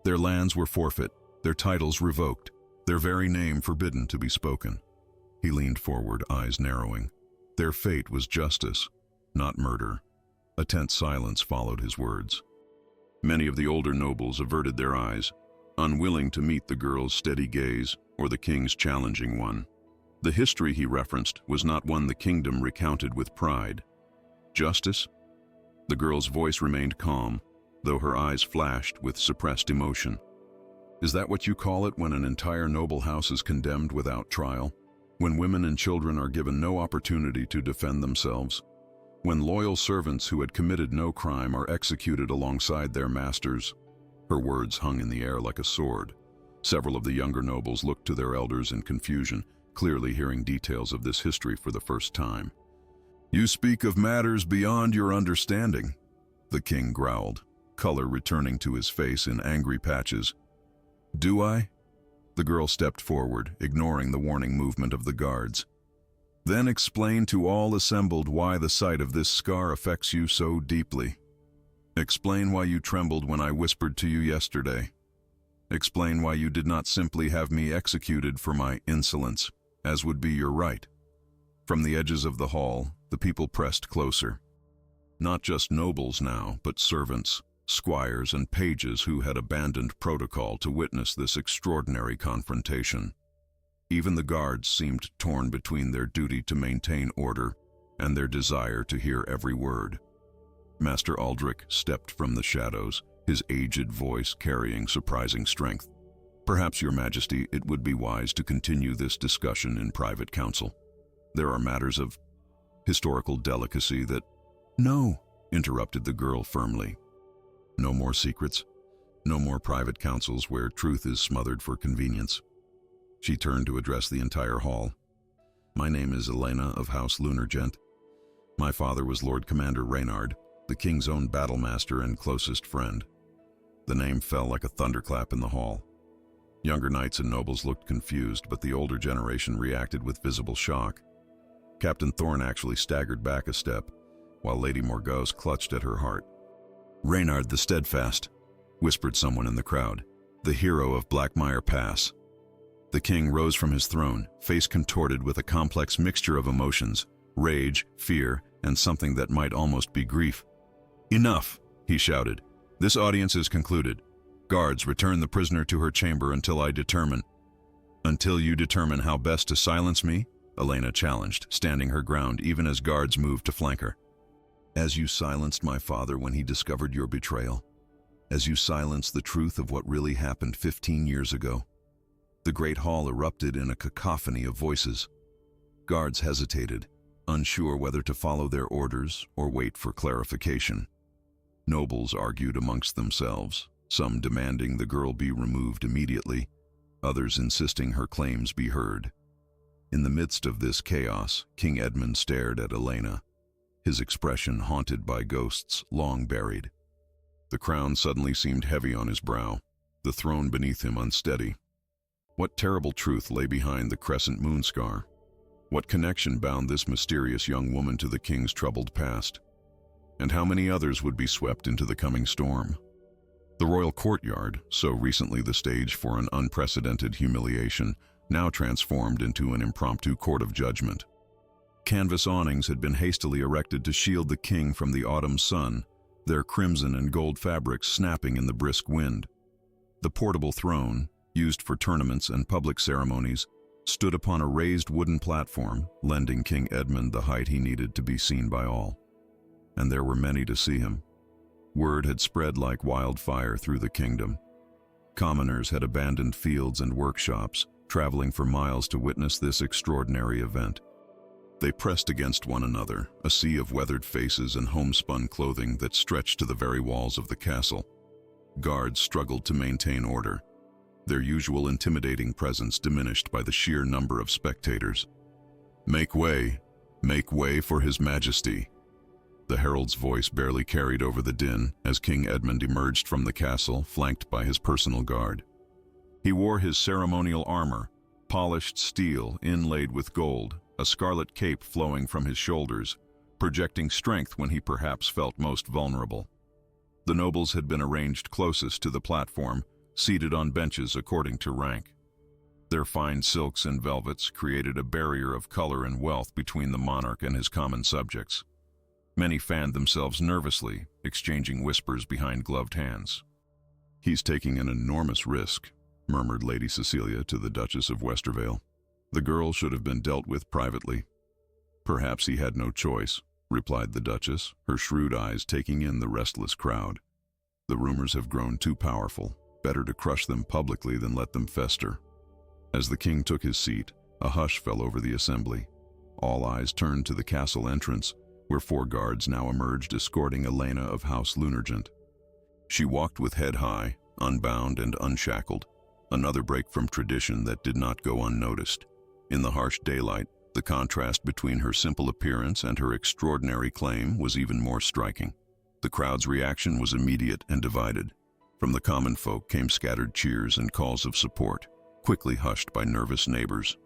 Their lands were forfeit, their titles revoked, their very name forbidden to be spoken. He leaned forward, eyes narrowing. Their fate was justice, not murder. A tense silence followed his words. Many of the older nobles averted their eyes, unwilling to meet the girl's steady gaze or the king's challenging one. The history he referenced was not one the kingdom recounted with pride. Justice? The girl's voice remained calm, though her eyes flashed with suppressed emotion. Is that what you call it when an entire noble house is condemned without trial? When women and children are given no opportunity to defend themselves? When loyal servants who had committed no crime are executed alongside their masters? Her words hung in the air like a sword. Several of the younger nobles looked to their elders in confusion, clearly hearing details of this history for the first time. You speak of matters beyond your understanding, the king growled, color returning to his face in angry patches. Do I? The girl stepped forward, ignoring the warning movement of the guards. Then explain to all assembled why the sight of this scar affects you so deeply. Explain why you trembled when I whispered to you yesterday. Explain why you did not simply have me executed for my insolence, as would be your right. From the edges of the hall, the people pressed closer. Not just nobles now, but servants, squires, and pages who had abandoned protocol to witness this extraordinary confrontation. Even the guards seemed torn between their duty to maintain order and their desire to hear every word. Master Aldrich stepped from the shadows, his aged voice carrying surprising strength. Perhaps, Your Majesty, it would be wise to continue this discussion in private council. There are matters of historical delicacy that— No, interrupted the girl firmly. No more secrets. No more private councils where truth is smothered for convenience. She turned to address the entire hall. My name is Elena of House Lunargent. My father was Lord Commander Reynard, the king's own battlemaster and closest friend. The name fell like a thunderclap in the hall. Younger knights and nobles looked confused, but the older generation reacted with visible shock. Captain Thorne actually staggered back a step, while Lady Morgause clutched at her heart. Reynard the Steadfast, whispered someone in the crowd, the hero of Blackmire Pass. The king rose from his throne, face contorted with a complex mixture of emotions, rage, fear, and something that might almost be grief. Enough, he shouted. This audience is concluded. Guards, return the prisoner to her chamber until I determine. Until you determine how best to silence me? Elena challenged, standing her ground even as guards moved to flank her. As you silenced my father when he discovered your betrayal. As you silenced the truth of what really happened 15 years ago. The great hall erupted in a cacophony of voices. Guards hesitated, unsure whether to follow their orders or wait for clarification. Nobles argued amongst themselves, some demanding the girl be removed immediately, others insisting her claims be heard. In the midst of this chaos, King Edmund stared at Elena, his expression haunted by ghosts long buried. The crown suddenly seemed heavy on his brow, the throne beneath him unsteady. What terrible truth lay behind the crescent moon scar? What connection bound this mysterious young woman to the king's troubled past? And how many others would be swept into the coming storm? The royal courtyard, so recently the stage for an unprecedented humiliation, now transformed into an impromptu court of judgment. Canvas awnings had been hastily erected to shield the king from the autumn sun, their crimson and gold fabrics snapping in the brisk wind. The portable throne, used for tournaments and public ceremonies, stood upon a raised wooden platform, lending King Edmund the height he needed to be seen by all. And there were many to see him. Word had spread like wildfire through the kingdom. Commoners had abandoned fields and workshops, traveling for miles to witness this extraordinary event. They pressed against one another, a sea of weathered faces and homespun clothing that stretched to the very walls of the castle. Guards struggled to maintain order, their usual intimidating presence diminished by the sheer number of spectators. Make way for His Majesty." The herald's voice barely carried over the din as King Edmund emerged from the castle, flanked by his personal guard. He wore his ceremonial armor, polished steel inlaid with gold, a scarlet cape flowing from his shoulders, projecting strength when he perhaps felt most vulnerable. The nobles had been arranged closest to the platform, seated on benches according to rank. Their fine silks and velvets created a barrier of color and wealth between the monarch and his common subjects. Many fanned themselves nervously, exchanging whispers behind gloved hands. "He's taking an enormous risk," murmured Lady Cecilia to the Duchess of Westervale. "The girl should have been dealt with privately." "Perhaps he had no choice," replied the Duchess, her shrewd eyes taking in the restless crowd. "The rumors have grown too powerful. Better to crush them publicly than let them fester." As the king took his seat, a hush fell over the assembly. All eyes turned to the castle entrance, where 4 guards now emerged escorting Elena of House Lunargent. She walked with head high, unbound and unshackled, another break from tradition that did not go unnoticed. In the harsh daylight, the contrast between her simple appearance and her extraordinary claim was even more striking. The crowd's reaction was immediate and divided. From the common folk came scattered cheers and calls of support, quickly hushed by nervous neighbors.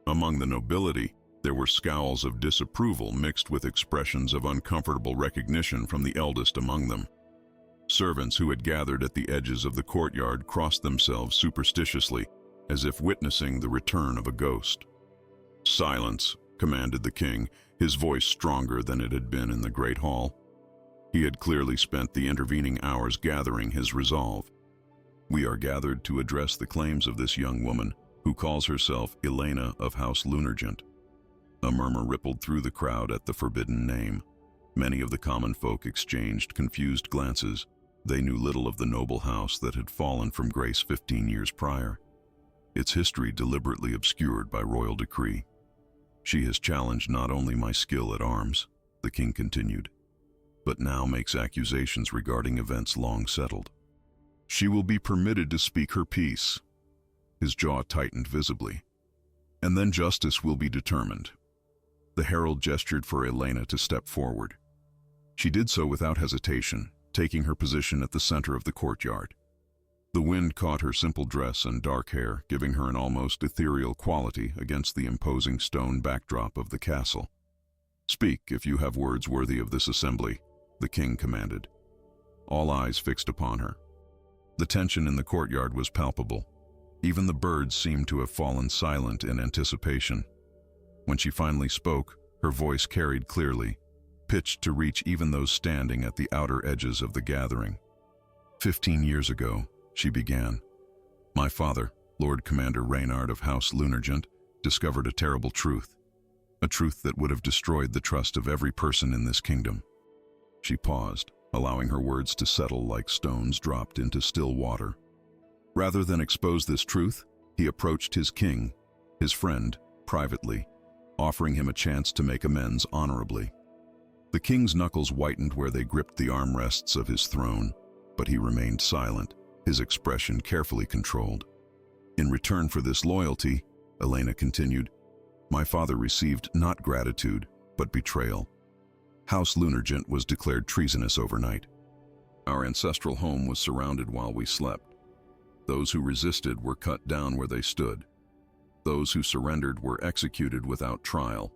Among the nobility, there were scowls of disapproval mixed with expressions of uncomfortable recognition from the eldest among them. Servants who had gathered at the edges of the courtyard crossed themselves superstitiously, as if witnessing the return of a ghost. "Silence," commanded the king, his voice stronger than it had been in the great hall. He had clearly spent the intervening hours gathering his resolve. "We are gathered to address the claims of this young woman, who calls herself Elena of House Lunargent." A murmur rippled through the crowd at the forbidden name. Many of the common folk exchanged confused glances, They knew little of the noble house that had fallen from grace 15 years prior, its history deliberately obscured by royal decree. She has challenged not only my skill at arms, the king continued, but now makes accusations regarding events long settled. She will be permitted to speak her piece. His jaw tightened visibly. And then justice will be determined. The herald gestured for Elena to step forward. She did so without hesitation, taking her position at the center of the courtyard. The wind caught her simple dress and dark hair, giving her an almost ethereal quality against the imposing stone backdrop of the castle. "Speak, if you have words worthy of this assembly," the king commanded. All eyes fixed upon her. The tension in the courtyard was palpable. Even the birds seemed to have fallen silent in anticipation. When she finally spoke, her voice carried clearly, pitched to reach even those standing at the outer edges of the gathering. 15 years ago, she began, my father, Lord Commander Reynard of House Lunargent, discovered a terrible truth, a truth that would have destroyed the trust of every person in this kingdom. She paused, allowing her words to settle like stones dropped into still water. Rather than expose this truth, he approached his king, his friend, privately, offering him a chance to make amends honorably. The king's knuckles whitened where they gripped the armrests of his throne, but he remained silent, his expression carefully controlled. In return for this loyalty, Elena continued, my father received not gratitude, but betrayal. House Lunargent was declared treasonous overnight. Our ancestral home was surrounded while we slept. Those who resisted were cut down where they stood. Those who surrendered were executed without trial.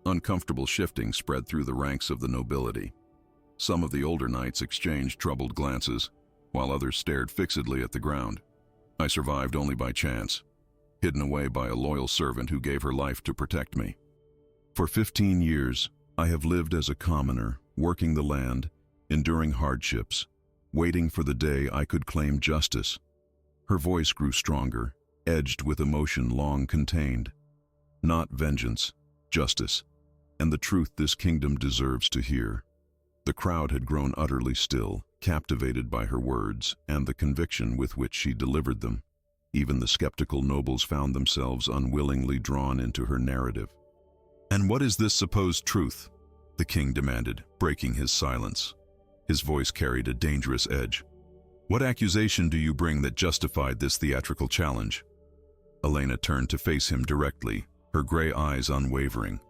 Uncomfortable shifting spread through the ranks of the nobility. Some of the older knights exchanged troubled glances, while others stared fixedly at the ground. I survived only by chance, hidden away by a loyal servant who gave her life to protect me. For 15 years, I have lived as a commoner, working the land, enduring hardships, waiting for the day I could claim justice. Her voice grew stronger, edged with emotion long contained. Not vengeance, justice, and the truth this kingdom deserves to hear. The crowd had grown utterly still, captivated by her words and the conviction with which she delivered them. Even the skeptical nobles found themselves unwillingly drawn into her narrative. "And what is this supposed truth?" the king demanded, breaking his silence. His voice carried a dangerous edge. "What accusation do you bring that justified this theatrical challenge?" Elena turned to face him directly, her gray eyes unwavering.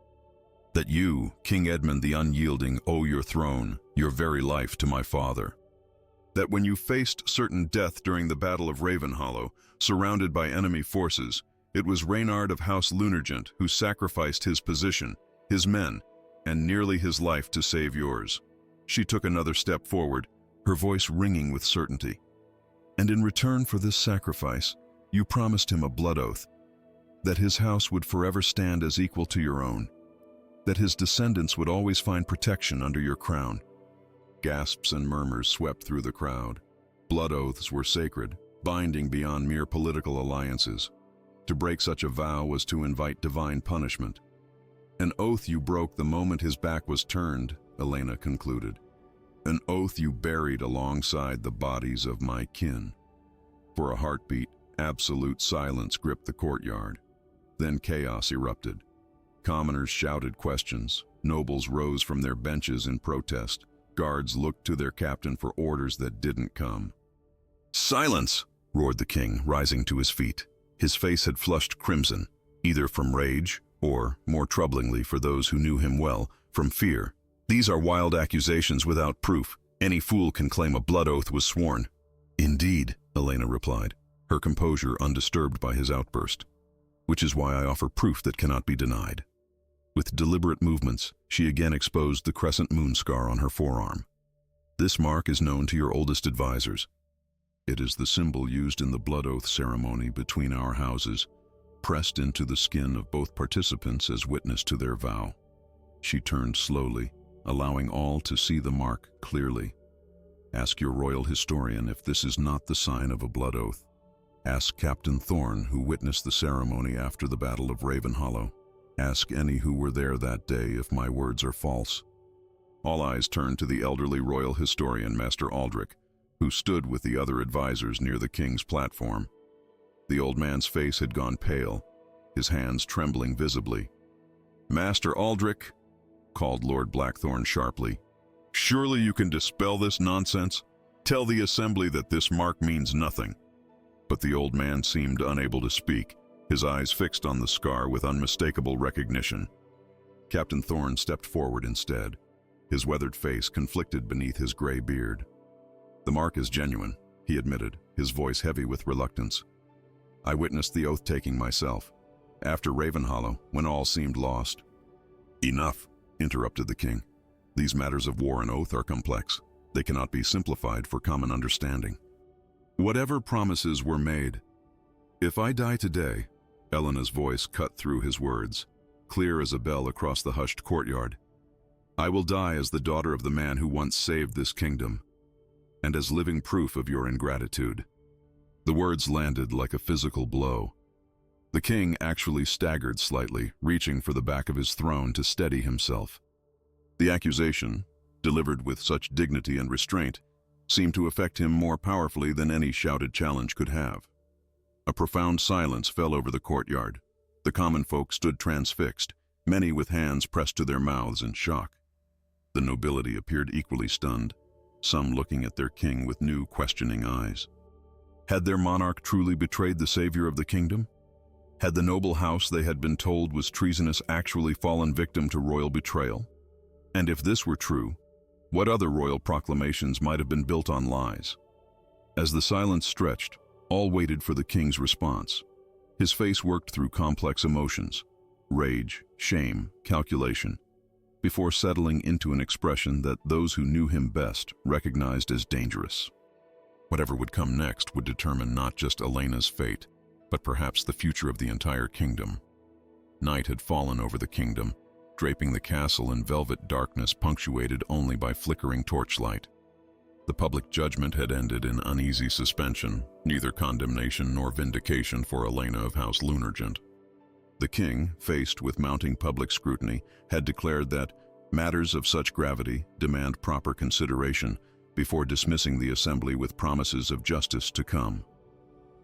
"That you, King Edmund the Unyielding, owe your throne, your very life to my father. That when you faced certain death during the Battle of Ravenhollow, surrounded by enemy forces, it was Reynard of House Lunargent who sacrificed his position, his men, and nearly his life to save yours." She took another step forward, her voice ringing with certainty. "And in return for this sacrifice, you promised him a blood oath, that his house would forever stand as equal to your own, that his descendants would always find protection under your crown." Gasps and murmurs swept through the crowd. Blood oaths were sacred, binding beyond mere political alliances. To break such a vow was to invite divine punishment. "An oath you broke the moment his back was turned," Elena concluded. "An oath you buried alongside the bodies of my kin." For a heartbeat, absolute silence gripped the courtyard. Then chaos erupted. Commoners shouted questions. Nobles rose from their benches in protest. Guards looked to their captain for orders that didn't come. "Silence!" roared the king, rising to his feet. His face had flushed crimson, either from rage or, more troublingly for those who knew him well, from fear. "These are wild accusations without proof. Any fool can claim a blood oath was sworn." "Indeed," Elena replied, her composure undisturbed by his outburst. "Which is why I offer proof that cannot be denied." With deliberate movements, she again exposed the crescent moon scar on her forearm. "This mark is known to your oldest advisors. It is the symbol used in the blood oath ceremony between our houses, pressed into the skin of both participants as witness to their vow." She turned slowly, allowing all to see the mark clearly. "Ask your royal historian if this is not the sign of a blood oath. Ask Captain Thorne, who witnessed the ceremony after the Battle of Ravenhollow. Ask any who were there that day if my words are false." All eyes turned to the elderly royal historian, Master Aldrich, who stood with the other advisors near the king's platform. The old man's face had gone pale, his hands trembling visibly. "Master Aldrich," called Lord Blackthorn sharply, "surely you can dispel this nonsense? Tell the assembly that this mark means nothing." But the old man seemed unable to speak, his eyes fixed on the scar with unmistakable recognition. Captain Thorne stepped forward instead, his weathered face conflicted beneath his gray beard. "The mark is genuine," he admitted, his voice heavy with reluctance. "I witnessed the oath-taking myself, after Ravenhollow, when all seemed lost." "Enough," interrupted the king. "These matters of war and oath are complex. They cannot be simplified for common understanding. Whatever promises were made, if I die today," Elena's voice cut through his words, clear as a bell across the hushed courtyard, "I will die as the daughter of the man who once saved this kingdom, and as living proof of your ingratitude." The words landed like a physical blow. The king actually staggered slightly, reaching for the back of his throne to steady himself. The accusation, delivered with such dignity and restraint, seemed to affect him more powerfully than any shouted challenge could have. A profound silence fell over the courtyard. The common folk stood transfixed, many with hands pressed to their mouths in shock. The nobility appeared equally stunned, some looking at their king with new, questioning eyes. Had their monarch truly betrayed the savior of the kingdom? Had the noble house they had been told was treasonous actually fallen victim to royal betrayal? And if this were true, what other royal proclamations might have been built on lies? As the silence stretched, all waited for the king's response. His face worked through complex emotions, rage, shame, calculation, before settling into an expression that those who knew him best recognized as dangerous. Whatever would come next would determine not just Elena's fate, but perhaps the future of the entire kingdom. Night had fallen over the kingdom, draping the castle in velvet darkness punctuated only by flickering torchlight. The public judgment had ended in uneasy suspension, neither condemnation nor vindication for Elena of House Lunargent. The king, faced with mounting public scrutiny, had declared that matters of such gravity demand proper consideration before dismissing the assembly with promises of justice to come.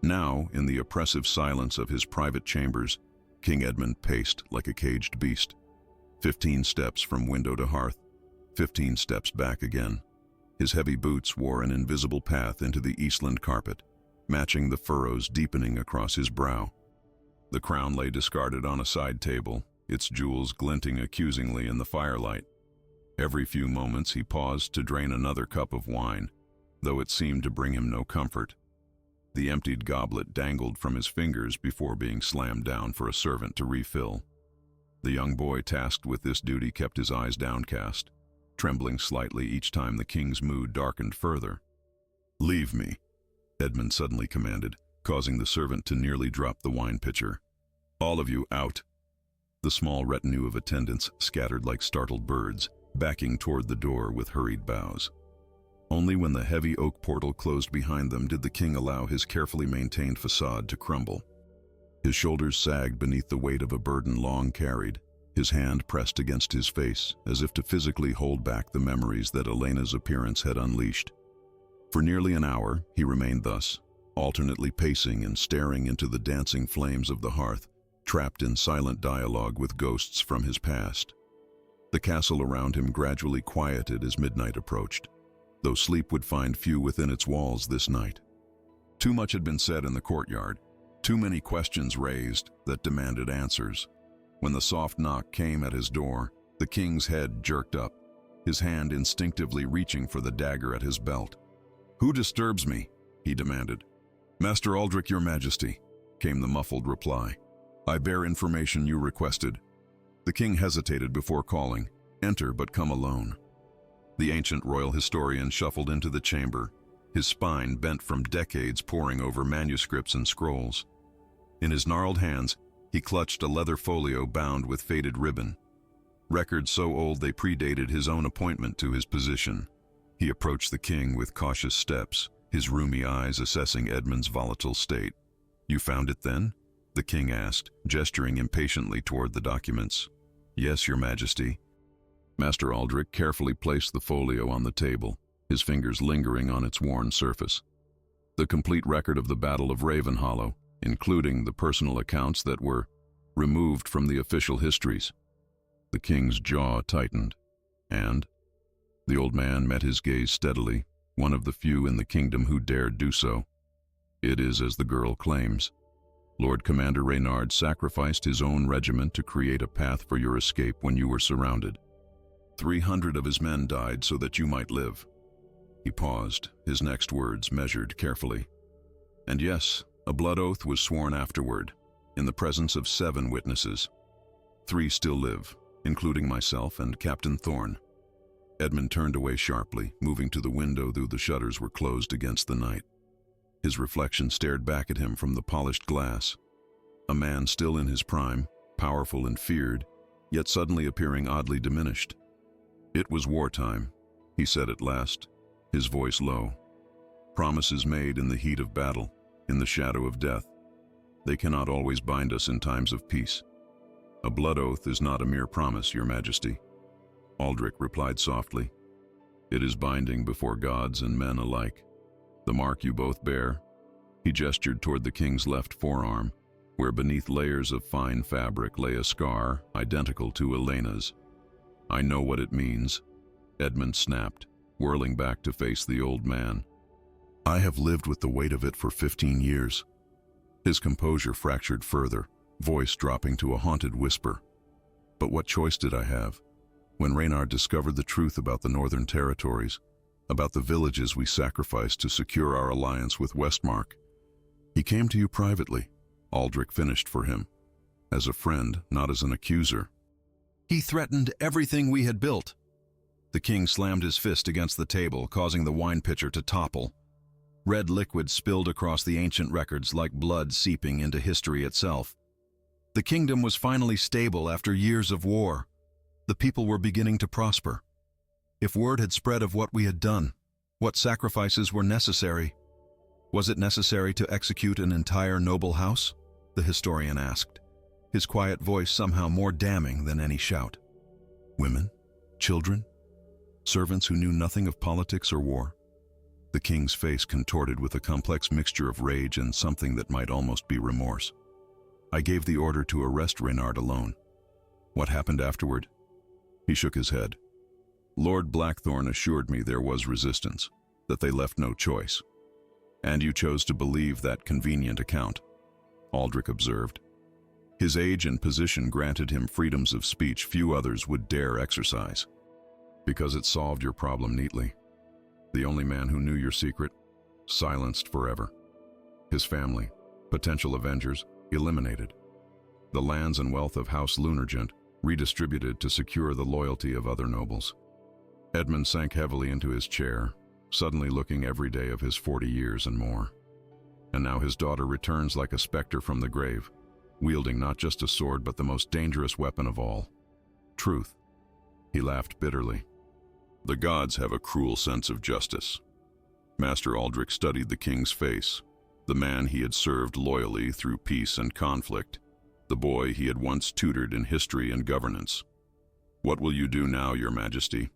Now, in the oppressive silence of his private chambers, King Edmund paced like a caged beast. 15 steps from window to hearth, 15 steps back again. His heavy boots wore an invisible path into the Eastland carpet, matching the furrows deepening across his brow. The crown lay discarded on a side table, its jewels glinting accusingly in the firelight. Every few moments he paused to drain another cup of wine, though it seemed to bring him no comfort. The emptied goblet dangled from his fingers before being slammed down for a servant to refill. The young boy tasked with this duty kept his eyes downcast, trembling slightly each time the king's mood darkened further. "Leave me," Edmund suddenly commanded, causing the servant to nearly drop the wine pitcher. "All of you out." The small retinue of attendants scattered like startled birds, backing toward the door with hurried bows. Only when the heavy oak portal closed behind them did the king allow his carefully maintained facade to crumble. His shoulders sagged beneath the weight of a burden long carried, his hand pressed against his face as if to physically hold back the memories that Elena's appearance had unleashed. For nearly an hour he remained thus, alternately pacing and staring into the dancing flames of the hearth, trapped in silent dialogue with ghosts from his past. The castle around him gradually quieted as midnight approached, though sleep would find few within its walls this night. Too much had been said in the courtyard, too many questions raised that demanded answers. When the soft knock came at his door, the king's head jerked up, his hand instinctively reaching for the dagger at his belt. "Who disturbs me?" he demanded. "Master Aldrich, your majesty," came the muffled reply. "I bear information you requested." The king hesitated before calling, "Enter, but come alone." The ancient royal historian shuffled into the chamber, his spine bent from decades poring over manuscripts and scrolls. In his gnarled hands, he clutched a leather folio bound with faded ribbon. Records so old they predated his own appointment to his position. He approached the king with cautious steps, his rheumy eyes assessing Edmund's volatile state. "You found it then?" the king asked, gesturing impatiently toward the documents. "Yes, your majesty." Master Aldrich carefully placed the folio on the table, his fingers lingering on its worn surface. The complete record of the Battle of Ravenhollow, including the personal accounts that were removed from the official histories. The king's jaw tightened, and the old man met his gaze steadily, one of the few in the kingdom who dared do so. It is as the girl claims. Lord Commander Reynard sacrificed his own regiment to create a path for your escape when you were surrounded. 300 of his men died so that you might live. He paused, his next words measured carefully. And yes, a blood oath was sworn afterward, in the presence of 7 witnesses. 3 still live, including myself and Captain Thorne. Edmund turned away sharply, moving to the window though the shutters were closed against the night. His reflection stared back at him from the polished glass. A man still in his prime, powerful and feared, yet suddenly appearing oddly diminished. It was wartime, he said at last, his voice low. Promises made in the heat of battle, in the shadow of death. They cannot always bind us in times of peace. A blood oath is not a mere promise, Your Majesty. Aldrich replied softly. It is binding before gods and men alike. The mark you both bear. He gestured toward the king's left forearm, where beneath layers of fine fabric lay a scar identical to Elena's. I know what it means, Edmund snapped, whirling back to face the old man. I have lived with the weight of it for 15 years. His composure fractured further, voice dropping to a haunted whisper. But what choice did I have? When Reynard discovered the truth about the Northern Territories, about the villages we sacrificed to secure our alliance with Westmark, he came to you privately, Aldrich finished for him, as a friend, not as an accuser. He threatened everything we had built. The king slammed his fist against the table, causing the wine pitcher to topple. Red liquid spilled across the ancient records like blood seeping into history itself. The kingdom was finally stable after years of war. The people were beginning to prosper. If word had spread of what we had done, what sacrifices were necessary, was it necessary to execute an entire noble house? The historian asked, his quiet voice somehow more damning than any shout. Women? Children? Servants who knew nothing of politics or war? The king's face contorted with a complex mixture of rage and something that might almost be remorse. I gave the order to arrest Reynard alone. What happened afterward? He shook his head. Lord Blackthorne assured me there was resistance, that they left no choice. And you chose to believe that convenient account, Aldrich observed. His age and position granted him freedoms of speech few others would dare exercise. Because it solved your problem neatly. The only man who knew your secret, silenced forever. His family, potential avengers, eliminated. The lands and wealth of House Lunargent redistributed to secure the loyalty of other nobles. Edmund sank heavily into his chair, suddenly looking every day of his 40 years and more. And now his daughter returns like a specter from the grave, wielding not just a sword but the most dangerous weapon of all, truth. He laughed bitterly. The gods have a cruel sense of justice. Master Aldrich studied the king's face, the man he had served loyally through peace and conflict, the boy he had once tutored in history and governance. What will you do now, Your Majesty?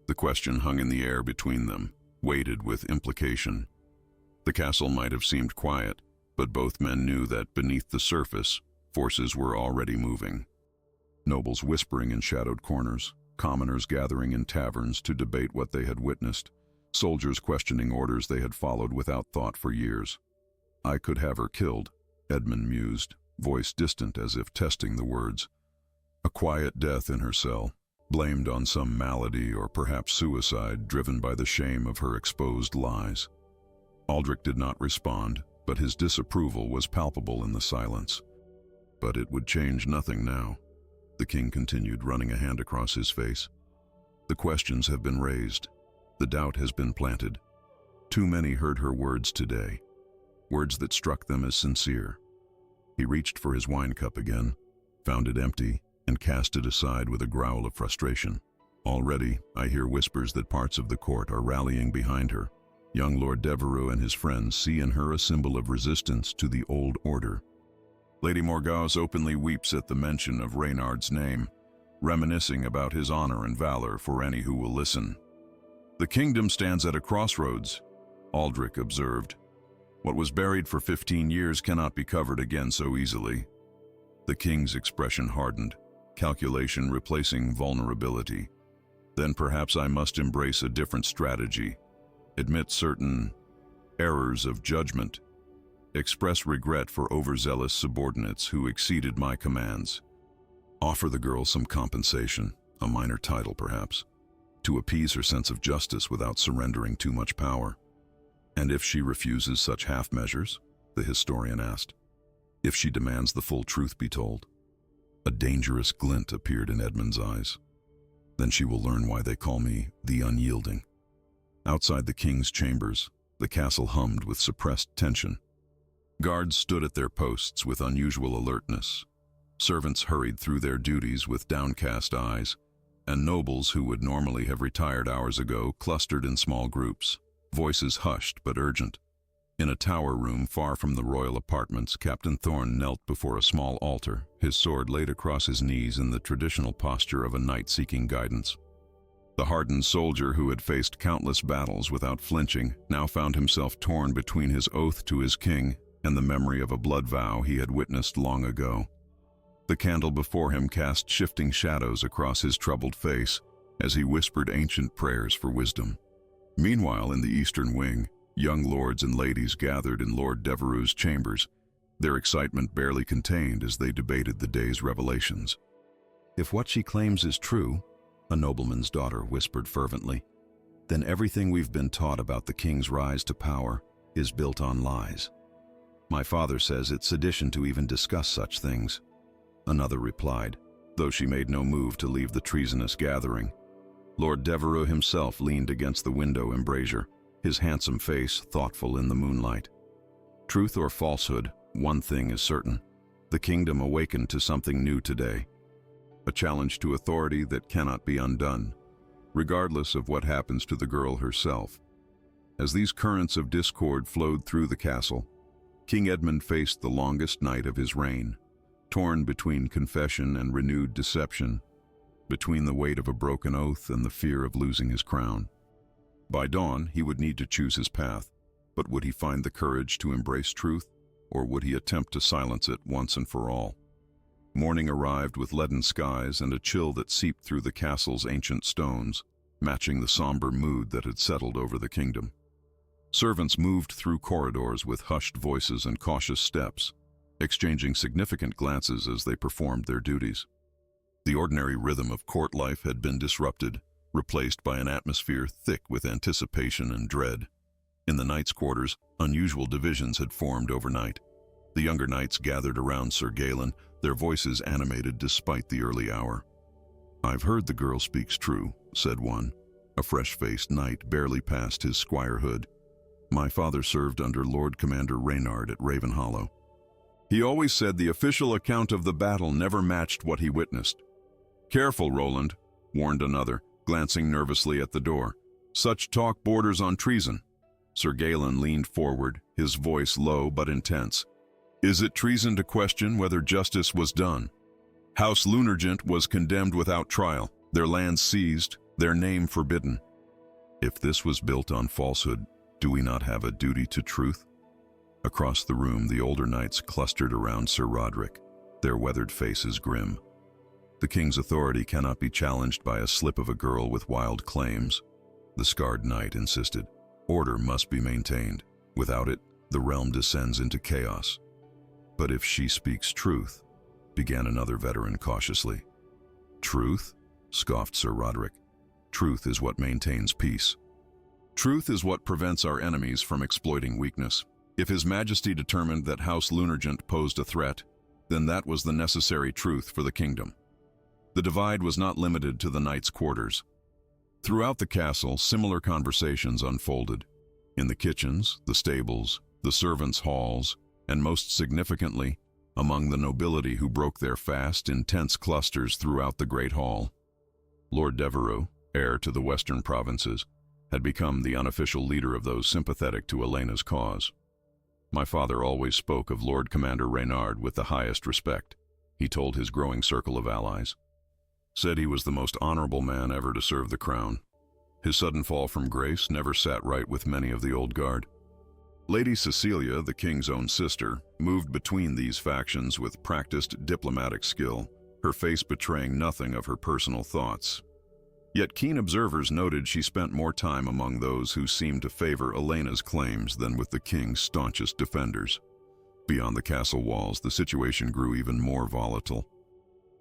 The question hung in the air between them, weighted with implication. The castle might have seemed quiet, but both men knew that beneath the surface, forces were already moving. Nobles whispering in shadowed corners, commoners gathering in taverns to debate what they had witnessed, soldiers questioning orders they had followed without thought for years. I could have her killed, Edmund mused, voice distant as if testing the words. A quiet death in her cell, blamed on some malady or perhaps suicide driven by the shame of her exposed lies. Aldrich did not respond, but his disapproval was palpable in the silence. But it would change nothing now, the king continued, running a hand across his face. The questions have been raised. The doubt has been planted. Too many heard her words today, words that struck them as sincere. He reached for his wine cup again, found it empty, and cast it aside with a growl of frustration. Already, I hear whispers that parts of the court are rallying behind her. Young Lord Devereux and his friends see in her a symbol of resistance to the old order. Lady Morgause openly weeps at the mention of Reynard's name, reminiscing about his honor and valor for any who will listen. The kingdom stands at a crossroads, Aldrich observed. What was buried for 15 years cannot be covered again so easily. The king's expression hardened, calculation replacing vulnerability. Then perhaps I must embrace a different strategy, admit certain errors of judgment, express regret for overzealous subordinates who exceeded my commands, offer the girl some compensation, a minor title perhaps, to appease her sense of justice without surrendering too much power. And if she refuses such half measures, the historian asked, if she demands the full truth be told? A dangerous glint appeared in Edmund's eyes. Then she will learn why they call me the Unyielding. Outside the king's chambers, the castle hummed with suppressed tension. Guards stood at their posts with unusual alertness. Servants hurried through their duties with downcast eyes, and nobles who would normally have retired hours ago clustered in small groups, voices hushed but urgent. In a tower room far from the royal apartments, Captain Thorne knelt before a small altar, his sword laid across his knees in the traditional posture of a knight seeking guidance. The hardened soldier who had faced countless battles without flinching now found himself torn between his oath to his king and the memory of a blood vow he had witnessed long ago. The candle before him cast shifting shadows across his troubled face as he whispered ancient prayers for wisdom. Meanwhile, in the eastern wing, young lords and ladies gathered in Lord Devereux's chambers, their excitement barely contained as they debated the day's revelations. If what she claims is true, a nobleman's daughter whispered fervently, then everything we've been taught about the king's rise to power is built on lies. My father says it's sedition to even discuss such things. Another replied, though she made no move to leave the treasonous gathering. Lord Devereux himself leaned against the window embrasure, his handsome face thoughtful in the moonlight. Truth or falsehood, one thing is certain. The kingdom awakened to something new today. A challenge to authority that cannot be undone, regardless of what happens to the girl herself. As these currents of discord flowed through the castle, King Edmund faced the longest night of his reign, torn between confession and renewed deception, between the weight of a broken oath and the fear of losing his crown. By dawn, he would need to choose his path, but would he find the courage to embrace truth, or would he attempt to silence it once and for all? Morning arrived with leaden skies and a chill that seeped through the castle's ancient stones, matching the somber mood that had settled over the kingdom. Servants moved through corridors with hushed voices and cautious steps, exchanging significant glances as they performed their duties. The ordinary rhythm of court life had been disrupted, replaced by an atmosphere thick with anticipation and dread. In the knights' quarters, unusual divisions had formed overnight. The younger knights gathered around Sir Galen, their voices animated despite the early hour. "I've heard the girl speaks true," said one, a fresh-faced knight barely past his squirehood. "My father served under Lord Commander Reynard at Ravenhollow. He always said the official account of the battle never matched what he witnessed." "Careful, Roland," warned another, glancing nervously at the door. "Such talk borders on treason." Sir Galen leaned forward, his voice low but intense. "Is it treason to question whether justice was done? House Lunargent was condemned without trial, their lands seized, their name forbidden. If this was built on falsehood, do we not have a duty to truth?" Across the room, the older knights clustered around Sir Roderick, their weathered faces grim. "The king's authority cannot be challenged by a slip of a girl with wild claims," the scarred knight insisted. "Order must be maintained. Without it, the realm descends into chaos." "But if she speaks truth," began another veteran cautiously. "Truth?" scoffed Sir Roderick. "Truth is what maintains peace. Truth is what prevents our enemies from exploiting weakness. If His Majesty determined that House Lunargent posed a threat, then that was the necessary truth for the kingdom." The divide was not limited to the knights' quarters. Throughout the castle, similar conversations unfolded. In the kitchens, the stables, the servants' halls, and most significantly, among the nobility who broke their fast in tense clusters throughout the great hall. Lord Devereux, heir to the western provinces, had become the unofficial leader of those sympathetic to Elena's cause. "My father always spoke of Lord Commander Reynard with the highest respect," he told his growing circle of allies. "Said he was the most honorable man ever to serve the crown. His sudden fall from grace never sat right with many of the old guard. Lady Cecilia, the king's own sister, moved between these factions with practiced diplomatic skill, her face betraying nothing of her personal thoughts. Yet keen observers noted she spent more time among those who seemed to favor Elena's claims than with the king's staunchest defenders. Beyond the castle walls, the situation grew even more volatile.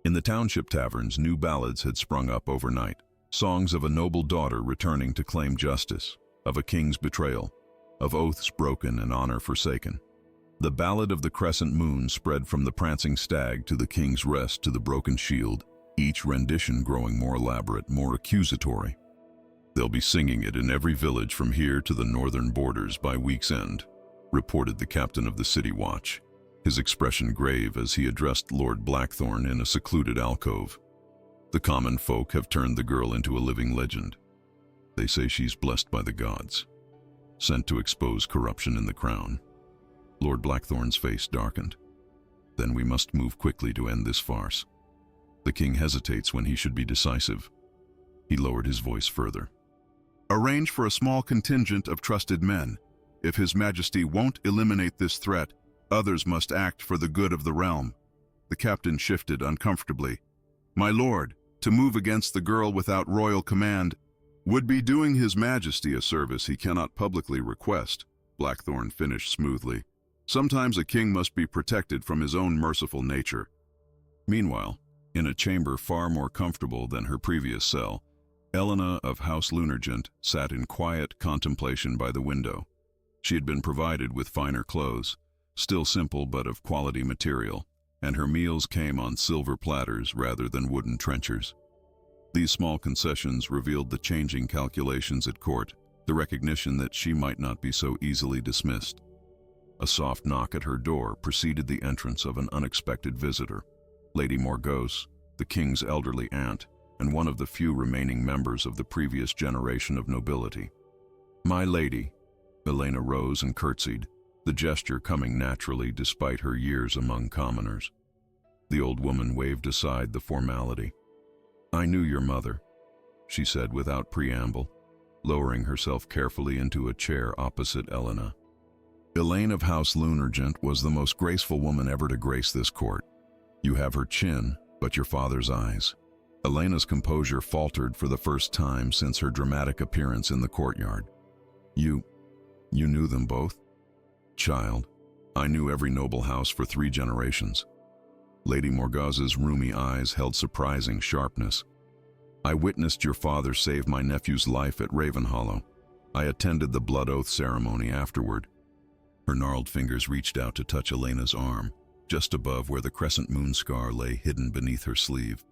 In the township taverns, new ballads had sprung up overnight, songs of a noble daughter returning to claim justice, of a king's betrayal, of oaths broken and honor forsaken. The ballad of the crescent moon spread from the prancing stag to the king's rest to the broken shield, each rendition growing more elaborate, more accusatory. "They'll be singing it in every village from here to the northern borders by week's end," reported the captain of the city watch, his expression grave as he addressed Lord Blackthorne in a secluded alcove. "The common folk have turned the girl into a living legend. They say she's blessed by the gods, sent to expose corruption in the crown." Lord Blackthorne's face darkened. "Then we must move quickly to end this farce. The king hesitates when he should be decisive." He lowered his voice further. "Arrange for a small contingent of trusted men. If His Majesty won't eliminate this threat, others must act for the good of the realm." The captain shifted uncomfortably. "My lord, to move against the girl without royal command would be doing His Majesty a service he cannot publicly request," Blackthorne finished smoothly. "Sometimes a king must be protected from his own merciful nature." Meanwhile, in a chamber far more comfortable than her previous cell, Elena of House Lunargent sat in quiet contemplation by the window. She had been provided with finer clothes, still simple but of quality material, and her meals came on silver platters rather than wooden trenchers. These small concessions revealed the changing calculations at court, the recognition that she might not be so easily dismissed. A soft knock at her door preceded the entrance of an unexpected visitor. Lady Morgause, the king's elderly aunt, and one of the few remaining members of the previous generation of nobility. "My lady," Elena rose and curtsied, the gesture coming naturally despite her years among commoners. The old woman waved aside the formality. "I knew your mother," she said without preamble, lowering herself carefully into a chair opposite Elena. "Elaine of House Lunargent was the most graceful woman ever to grace this court. You have her chin, but your father's eyes." Elena's composure faltered for the first time since her dramatic appearance in the courtyard. You knew them both?" "Child, I knew every noble house for 3 generations." Lady Morgause's rheumy eyes held surprising sharpness. "I witnessed your father save my nephew's life at Ravenhollow. I attended the blood oath ceremony afterward." Her gnarled fingers reached out to touch Elena's arm, just above where the crescent moon scar lay hidden beneath her sleeve.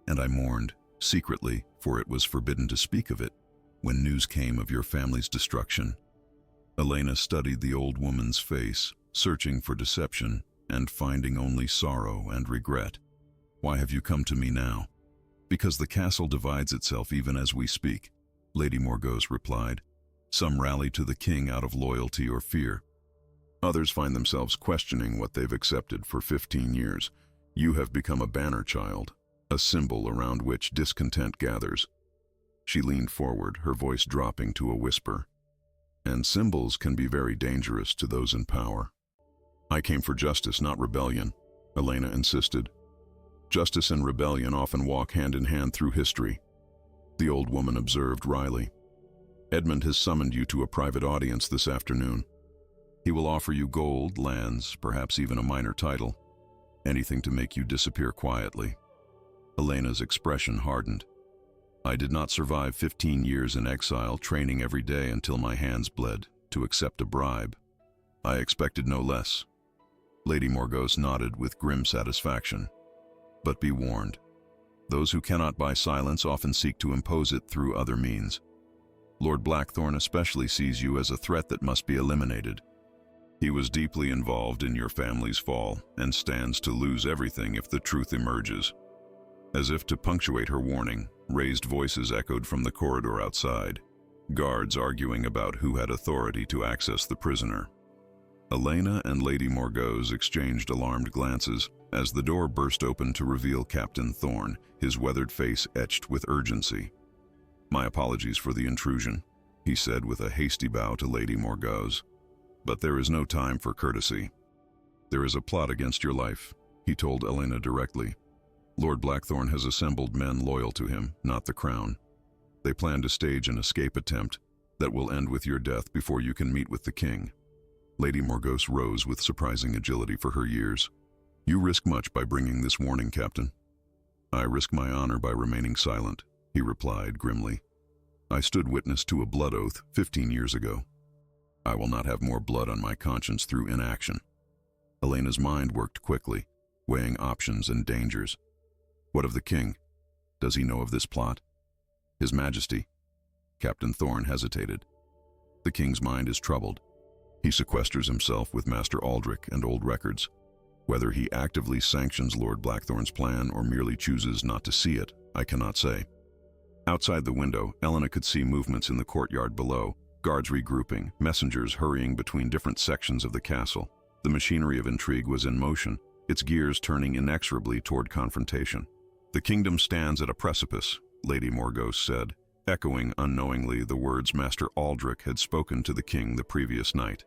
"And I mourned, secretly, for it was forbidden to speak of it, when news came of your family's destruction." Elena studied the old woman's face, searching for deception and finding only sorrow and regret. "Why have you come to me now?" "Because the castle divides itself even as we speak," Lady Morgause replied. "Some rally to the king out of loyalty or fear. Others find themselves questioning what they've accepted for 15 years. You have become a banner child, a symbol around which discontent gathers." She leaned forward, her voice dropping to a whisper. "And symbols can be very dangerous to those in power." "I came for justice, not rebellion," Elena insisted. "Justice and rebellion often walk hand in hand through history," the old woman observed wryly. "Edmund has summoned you to a private audience this afternoon. He will offer you gold, lands, perhaps even a minor title. Anything to make you disappear quietly." Elena's expression hardened. "I did not survive 15 years in exile, training every day until my hands bled, to accept a bribe. I expected no less." Lady Morgause nodded with grim satisfaction. "But be warned. Those who cannot buy silence often seek to impose it through other means. Lord Blackthorne especially sees you as a threat that must be eliminated. He was deeply involved in your family's fall and stands to lose everything if the truth emerges." As if to punctuate her warning, raised voices echoed from the corridor outside, guards arguing about who had authority to access the prisoner. Elena and Lady Morgause exchanged alarmed glances as the door burst open to reveal Captain Thorne, his weathered face etched with urgency. "My apologies for the intrusion," he said with a hasty bow to Lady Morgause. "But there is no time for courtesy. There is a plot against your life," he told Elena directly. "Lord Blackthorn has assembled men loyal to him, not the crown. They plan to stage an escape attempt that will end with your death before you can meet with the king." Lady Morgause rose with surprising agility for her years. "You risk much by bringing this warning, Captain." "I risk my honor by remaining silent," he replied grimly. "I stood witness to a blood oath 15 years ago. I will not have more blood on my conscience through inaction." Elena's mind worked quickly, weighing options and dangers. "What of the king? Does he know of this plot?" "His Majesty." Captain Thorne hesitated. "The king's mind is troubled. He sequesters himself with Master Aldrich and old records. Whether he actively sanctions Lord Blackthorn's plan or merely chooses not to see it, I cannot say." Outside the window, Elena could see movements in the courtyard below, guards regrouping, messengers hurrying between different sections of the castle. The machinery of intrigue was in motion, its gears turning inexorably toward confrontation. "The kingdom stands at a precipice," Lady Morgause said, echoing unknowingly the words Master Aldrich had spoken to the king the previous night.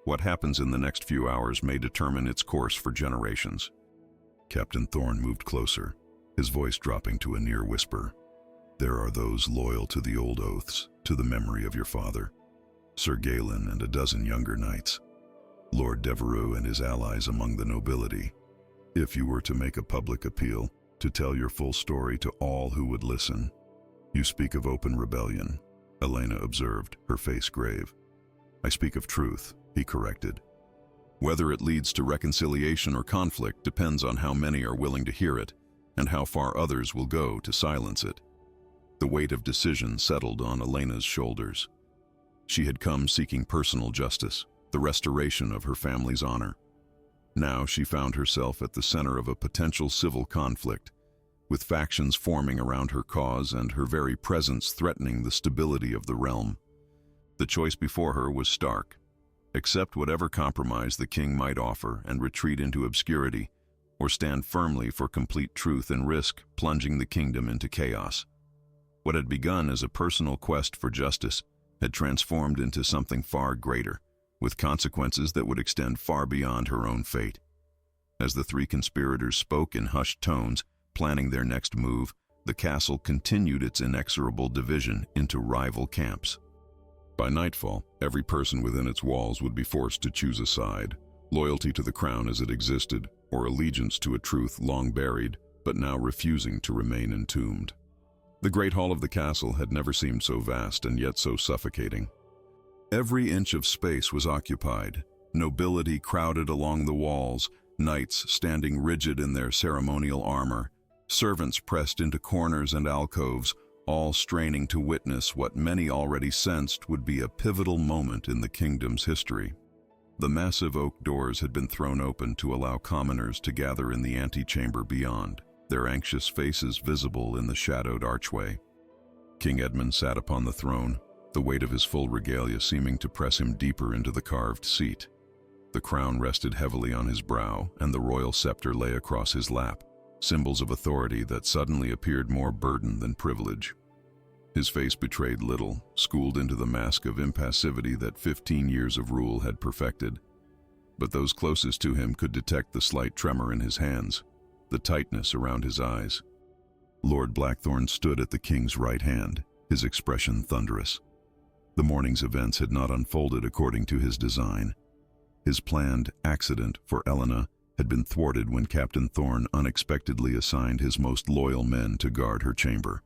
"What happens in the next few hours may determine its course for generations." Captain Thorne moved closer, his voice dropping to a near whisper. "There are those loyal to the old oaths, to the memory of your father, Sir Galen and a dozen younger knights, Lord Devereux and his allies among the nobility. If you were to make a public appeal, to tell your full story to all who would listen." "You speak of open rebellion," Elena observed, her face grave. "I speak of truth," he corrected. "Whether it leads to reconciliation or conflict depends on how many are willing to hear it, and how far others will go to silence it." The weight of decision settled on Elena's shoulders. She had come seeking personal justice, the restoration of her family's honor. Now she found herself at the center of a potential civil conflict, with factions forming around her cause and her very presence threatening the stability of the realm. The choice before her was stark: accept whatever compromise the king might offer and retreat into obscurity, or stand firmly for complete truth and risk plunging the kingdom into chaos. What had begun as a personal quest for justice had transformed into something far greater, with consequences that would extend far beyond her own fate. As the three conspirators spoke in hushed tones, planning their next move, the castle continued its inexorable division into rival camps. By nightfall, every person within its walls would be forced to choose a side: loyalty to the crown as it existed, or allegiance to a truth long buried, but now refusing to remain entombed. The great hall of the castle had never seemed so vast and yet so suffocating. Every inch of space was occupied, nobility crowded along the walls, knights standing rigid in their ceremonial armor, servants pressed into corners and alcoves, all straining to witness what many already sensed would be a pivotal moment in the kingdom's history. The massive oak doors had been thrown open to allow commoners to gather in the antechamber beyond, their anxious faces visible in the shadowed archway. King Edmund sat upon the throne, the weight of his full regalia seeming to press him deeper into the carved seat. The crown rested heavily on his brow, and the royal scepter lay across his lap, symbols of authority that suddenly appeared more burden than privilege. His face betrayed little, schooled into the mask of impassivity that 15 years of rule had perfected. But those closest to him could detect the slight tremor in his hands, the tightness around his eyes. Lord Blackthorn stood at the king's right hand, his expression thunderous. The morning's events had not unfolded according to his design. His planned accident for Elena had been thwarted when Captain Thorne unexpectedly assigned his most loyal men to guard her chamber.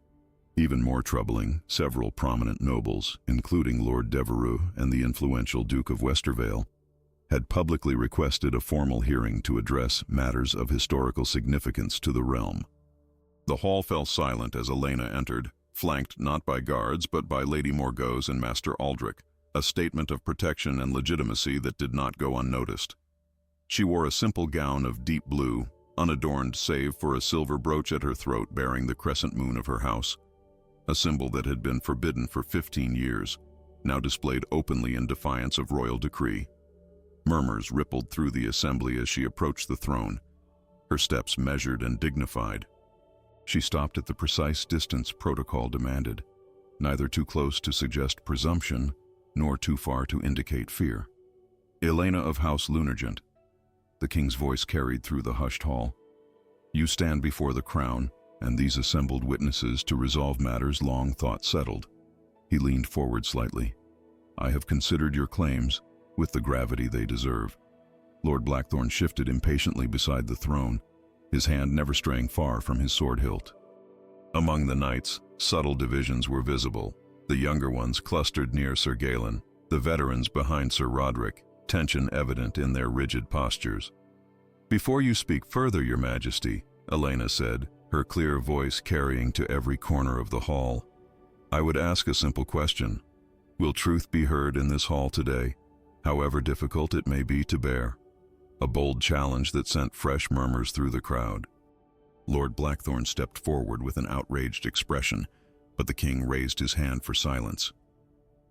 Even more troubling, several prominent nobles, including Lord Devereux and the influential Duke of Westervale, had publicly requested a formal hearing to address matters of historical significance to the realm. The hall fell silent as Elena entered, flanked not by guards but by Lady Morgause and Master Aldrich, a statement of protection and legitimacy that did not go unnoticed. She wore a simple gown of deep blue, unadorned save for a silver brooch at her throat bearing the crescent moon of her house, a symbol that had been forbidden for 15 years, now displayed openly in defiance of royal decree. Murmurs rippled through the assembly as she approached the throne, her steps measured and dignified. She stopped at the precise distance protocol demanded, neither too close to suggest presumption, nor too far to indicate fear. "Elena of House Lunargent," the king's voice carried through the hushed hall. "You stand before the crown and these assembled witnesses to resolve matters long thought settled." He leaned forward slightly. "I have considered your claims with the gravity they deserve." Lord Blackthorn shifted impatiently beside the throne, his hand never straying far from his sword hilt. Among the knights, subtle divisions were visible. The younger ones clustered near Sir Galen, the veterans behind Sir Roderick, tension evident in their rigid postures. "Before you speak further, Your Majesty," Elena said, her clear voice carrying to every corner of the hall, "I would ask a simple question. Will truth be heard in this hall today, however difficult it may be to bear?" A bold challenge that sent fresh murmurs through the crowd. Lord Blackthorn stepped forward with an outraged expression, but the king raised his hand for silence.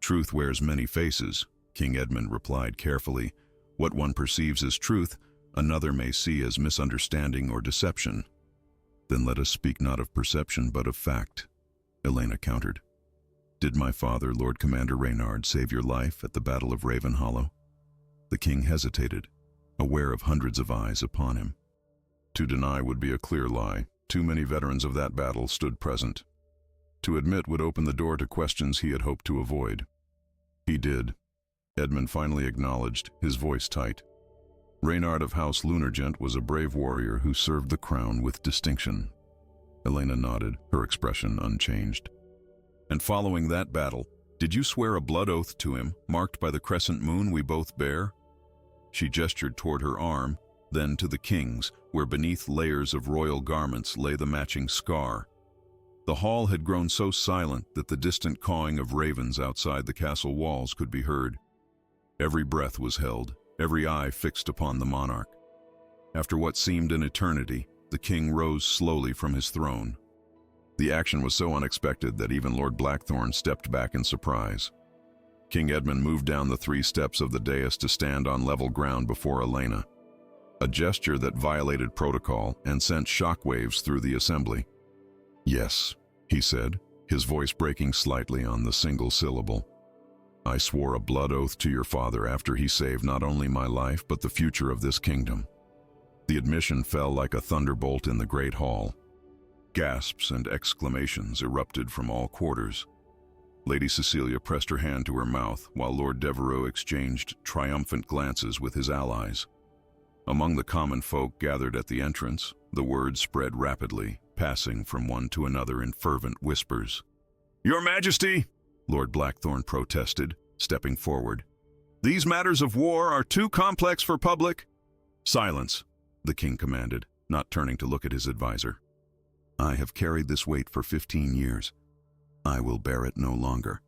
"Truth wears many faces," King Edmund replied carefully. "What one perceives as truth, another may see as misunderstanding or deception." "Then let us speak not of perception but of fact," Elena countered. "Did my father, Lord Commander Reynard, save your life at the Battle of Raven Hollow?" The king hesitated, aware of hundreds of eyes upon him. To deny would be a clear lie. Too many veterans of that battle stood present. To admit would open the door to questions he had hoped to avoid. "He did," Edmund finally acknowledged, his voice tight. "Reynard of House Lunargent was a brave warrior who served the crown with distinction." Elena nodded, her expression unchanged. "And following that battle, did you swear a blood oath to him, marked by the crescent moon we both bear?" She gestured toward her arm, then to the king's, where beneath layers of royal garments lay the matching scar. The hall had grown so silent that the distant cawing of ravens outside the castle walls could be heard. Every breath was held, every eye fixed upon the monarch. After what seemed an eternity, the king rose slowly from his throne. The action was so unexpected that even Lord Blackthorn stepped back in surprise. King Edmund moved down the 3 steps of the dais to stand on level ground before Elena, a gesture that violated protocol and sent shockwaves through the assembly. "Yes," he said, his voice breaking slightly on the single syllable. "I swore a blood oath to your father after he saved not only my life but the future of this kingdom." The admission fell like a thunderbolt in the great hall. Gasps and exclamations erupted from all quarters. Lady Cecilia pressed her hand to her mouth while Lord Devereux exchanged triumphant glances with his allies. Among the common folk gathered at the entrance, the word spread rapidly, passing from one to another in fervent whispers. "Your Majesty," Lord Blackthorn protested, stepping forward, "these matters of war are too complex for public—" "Silence," the king commanded, not turning to look at his advisor. "I have carried this weight for 15 years. I will bear it no longer."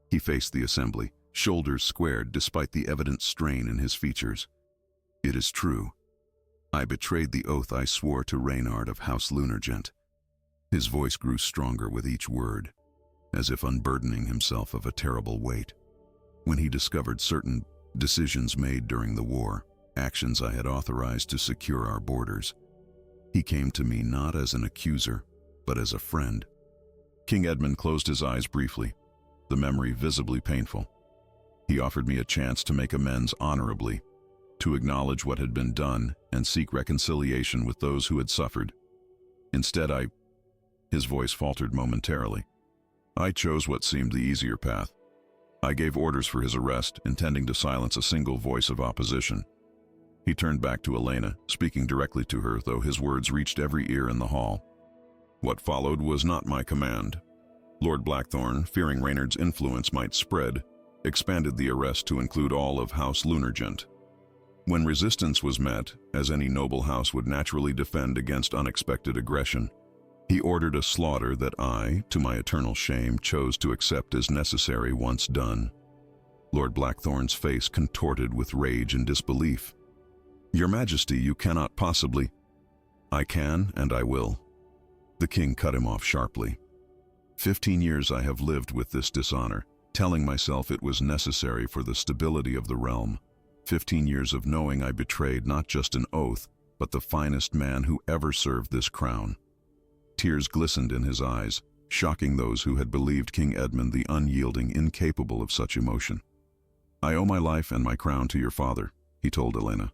He faced the assembly, shoulders squared despite the evident strain in his features. "It is true. I betrayed the oath I swore to Reynard of House Lunargent." His voice grew stronger with each word, as if unburdening himself of a terrible weight. "When he discovered certain decisions made during the war, actions I had authorized to secure our borders, he came to me not as an accuser, but as a friend." King Edmund closed his eyes briefly, the memory visibly painful. "He offered me a chance to make amends honorably, to acknowledge what had been done and seek reconciliation with those who had suffered. Instead, His voice faltered momentarily. "I chose what seemed the easier path. I gave orders for his arrest, intending to silence a single voice of opposition." He turned back to Elena, speaking directly to her, though his words reached every ear in the hall. "What followed was not my command. Lord Blackthorn, fearing Reynard's influence might spread, expanded the arrest to include all of House Lunargent. When resistance was met, as any noble house would naturally defend against unexpected aggression, he ordered a slaughter that I, to my eternal shame, chose to accept as necessary once done." Lord Blackthorn's face contorted with rage and disbelief. "Your Majesty, you cannot possibly—" "I can, and I will." The king cut him off sharply. 15 years I have lived with this dishonor, telling myself it was necessary for the stability of the realm. 15 years of knowing I betrayed not just an oath, but the finest man who ever served this crown. Tears glistened in his eyes, shocking those who had believed King Edmund the unyielding incapable of such emotion. "I owe my life and my crown to your father," he told Elena,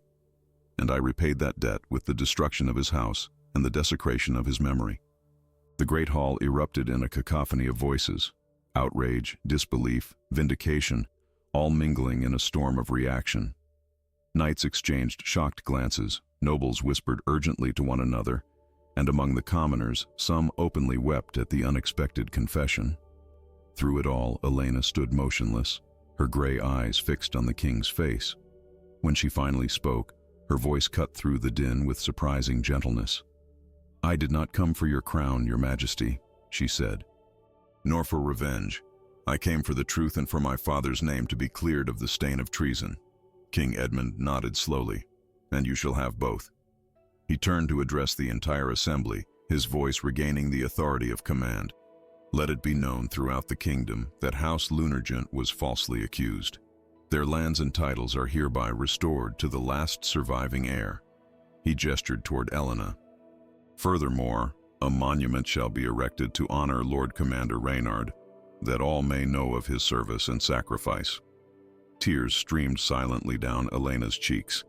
"and I repaid that debt with the destruction of his house and the desecration of his memory." The great hall erupted in a cacophony of voices, outrage, disbelief, vindication, all mingling in a storm of reaction. Knights exchanged shocked glances, nobles whispered urgently to one another, and among the commoners, some openly wept at the unexpected confession. Through it all, Elena stood motionless, her gray eyes fixed on the king's face. When she finally spoke, her voice cut through the din with surprising gentleness. "I did not come for your crown, your majesty," she said, "nor for revenge. I came for the truth and for my father's name to be cleared of the stain of treason." King Edmund nodded slowly. "And you shall have both." He turned to address the entire assembly, his voice regaining the authority of command. "Let it be known throughout the kingdom that House Lunargent was falsely accused. Their lands and titles are hereby restored to the last surviving heir." He gestured toward Elena. "Furthermore, a monument shall be erected to honor Lord Commander Reynard, that all may know of his service and sacrifice." Tears streamed silently down Elena's cheeks,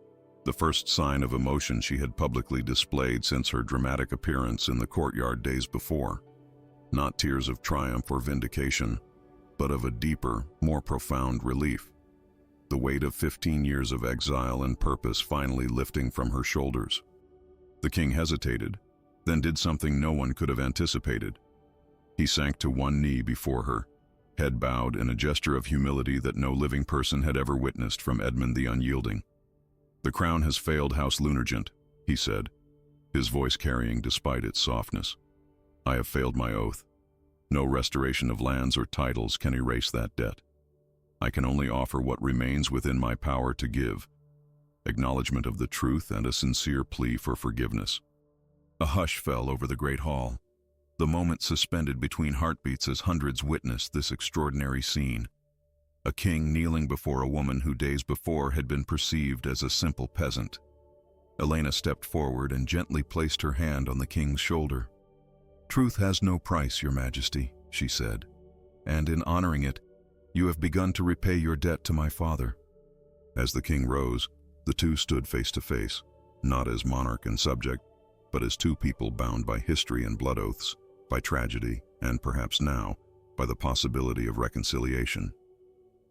the first sign of emotion she had publicly displayed since her dramatic appearance in the courtyard days before. Not tears of triumph or vindication, but of a deeper, more profound relief. The weight of 15 years of exile and purpose finally lifting from her shoulders. The king hesitated, then did something no one could have anticipated. He sank to one knee before her, head bowed in a gesture of humility that no living person had ever witnessed from Edmund the Unyielding. "The crown has failed House Lunargent," he said, his voice carrying despite its softness. "I have failed my oath. No restoration of lands or titles can erase that debt. I can only offer what remains within my power to give: acknowledgement of the truth and a sincere plea for forgiveness." A hush fell over the great hall, the moment suspended between heartbeats as hundreds witnessed this extraordinary scene. A king kneeling before a woman who days before had been perceived as a simple peasant. Elena stepped forward and gently placed her hand on the king's shoulder. "Truth has no price, your majesty," she said, "and in honoring it, you have begun to repay your debt to my father." As the king rose, the two stood face to face, not as monarch and subject, but as two people bound by history and blood oaths, by tragedy, and perhaps now, by the possibility of reconciliation.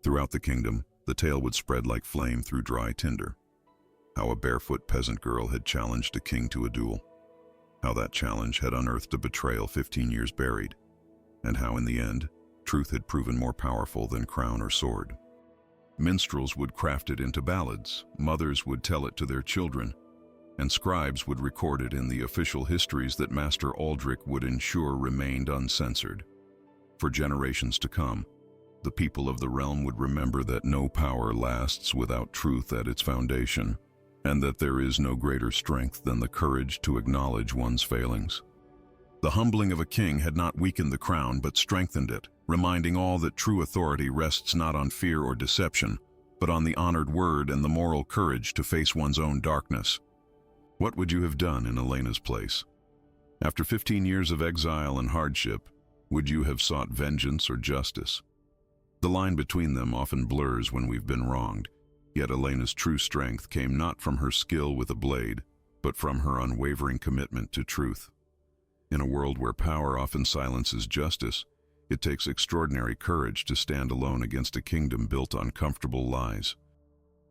Throughout the kingdom, the tale would spread like flame through dry tinder. How a barefoot peasant girl had challenged a king to a duel. How that challenge had unearthed a betrayal 15 years buried. And how, in the end, truth had proven more powerful than crown or sword. Minstrels would craft it into ballads, mothers would tell it to their children, and scribes would record it in the official histories that Master Aldrich would ensure remained uncensored. For generations to come, the people of the realm would remember that no power lasts without truth at its foundation, and that there is no greater strength than the courage to acknowledge one's failings. The humbling of a king had not weakened the crown but strengthened it, reminding all that true authority rests not on fear or deception, but on the honored word and the moral courage to face one's own darkness. What would you have done in Elena's place? After 15 years of exile and hardship, would you have sought vengeance or justice? The line between them often blurs when we've been wronged, yet Elena's true strength came not from her skill with a blade, but from her unwavering commitment to truth. In a world where power often silences justice, it takes extraordinary courage to stand alone against a kingdom built on comfortable lies.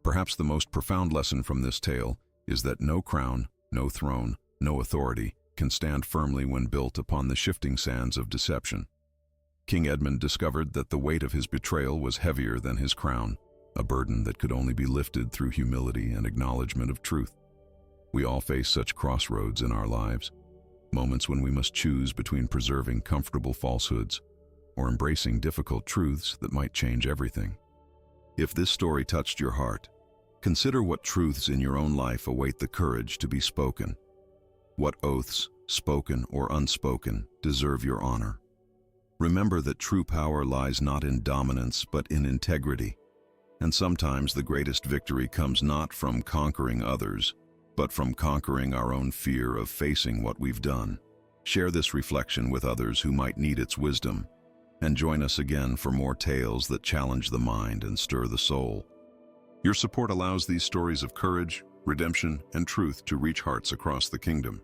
Perhaps the most profound lesson from this tale is that no crown, no throne, no authority can stand firmly when built upon the shifting sands of deception. King Edmund discovered that the weight of his betrayal was heavier than his crown, a burden that could only be lifted through humility and acknowledgement of truth. We all face such crossroads in our lives, moments when we must choose between preserving comfortable falsehoods or embracing difficult truths that might change everything. If this story touched your heart, consider what truths in your own life await the courage to be spoken. What oaths, spoken or unspoken, deserve your honor. Remember that true power lies not in dominance but in integrity, and sometimes the greatest victory comes not from conquering others, but from conquering our own fear of facing what we've done. Share this reflection with others who might need its wisdom, and join us again for more tales that challenge the mind and stir the soul. Your support allows these stories of courage, redemption, and truth to reach hearts across the kingdom.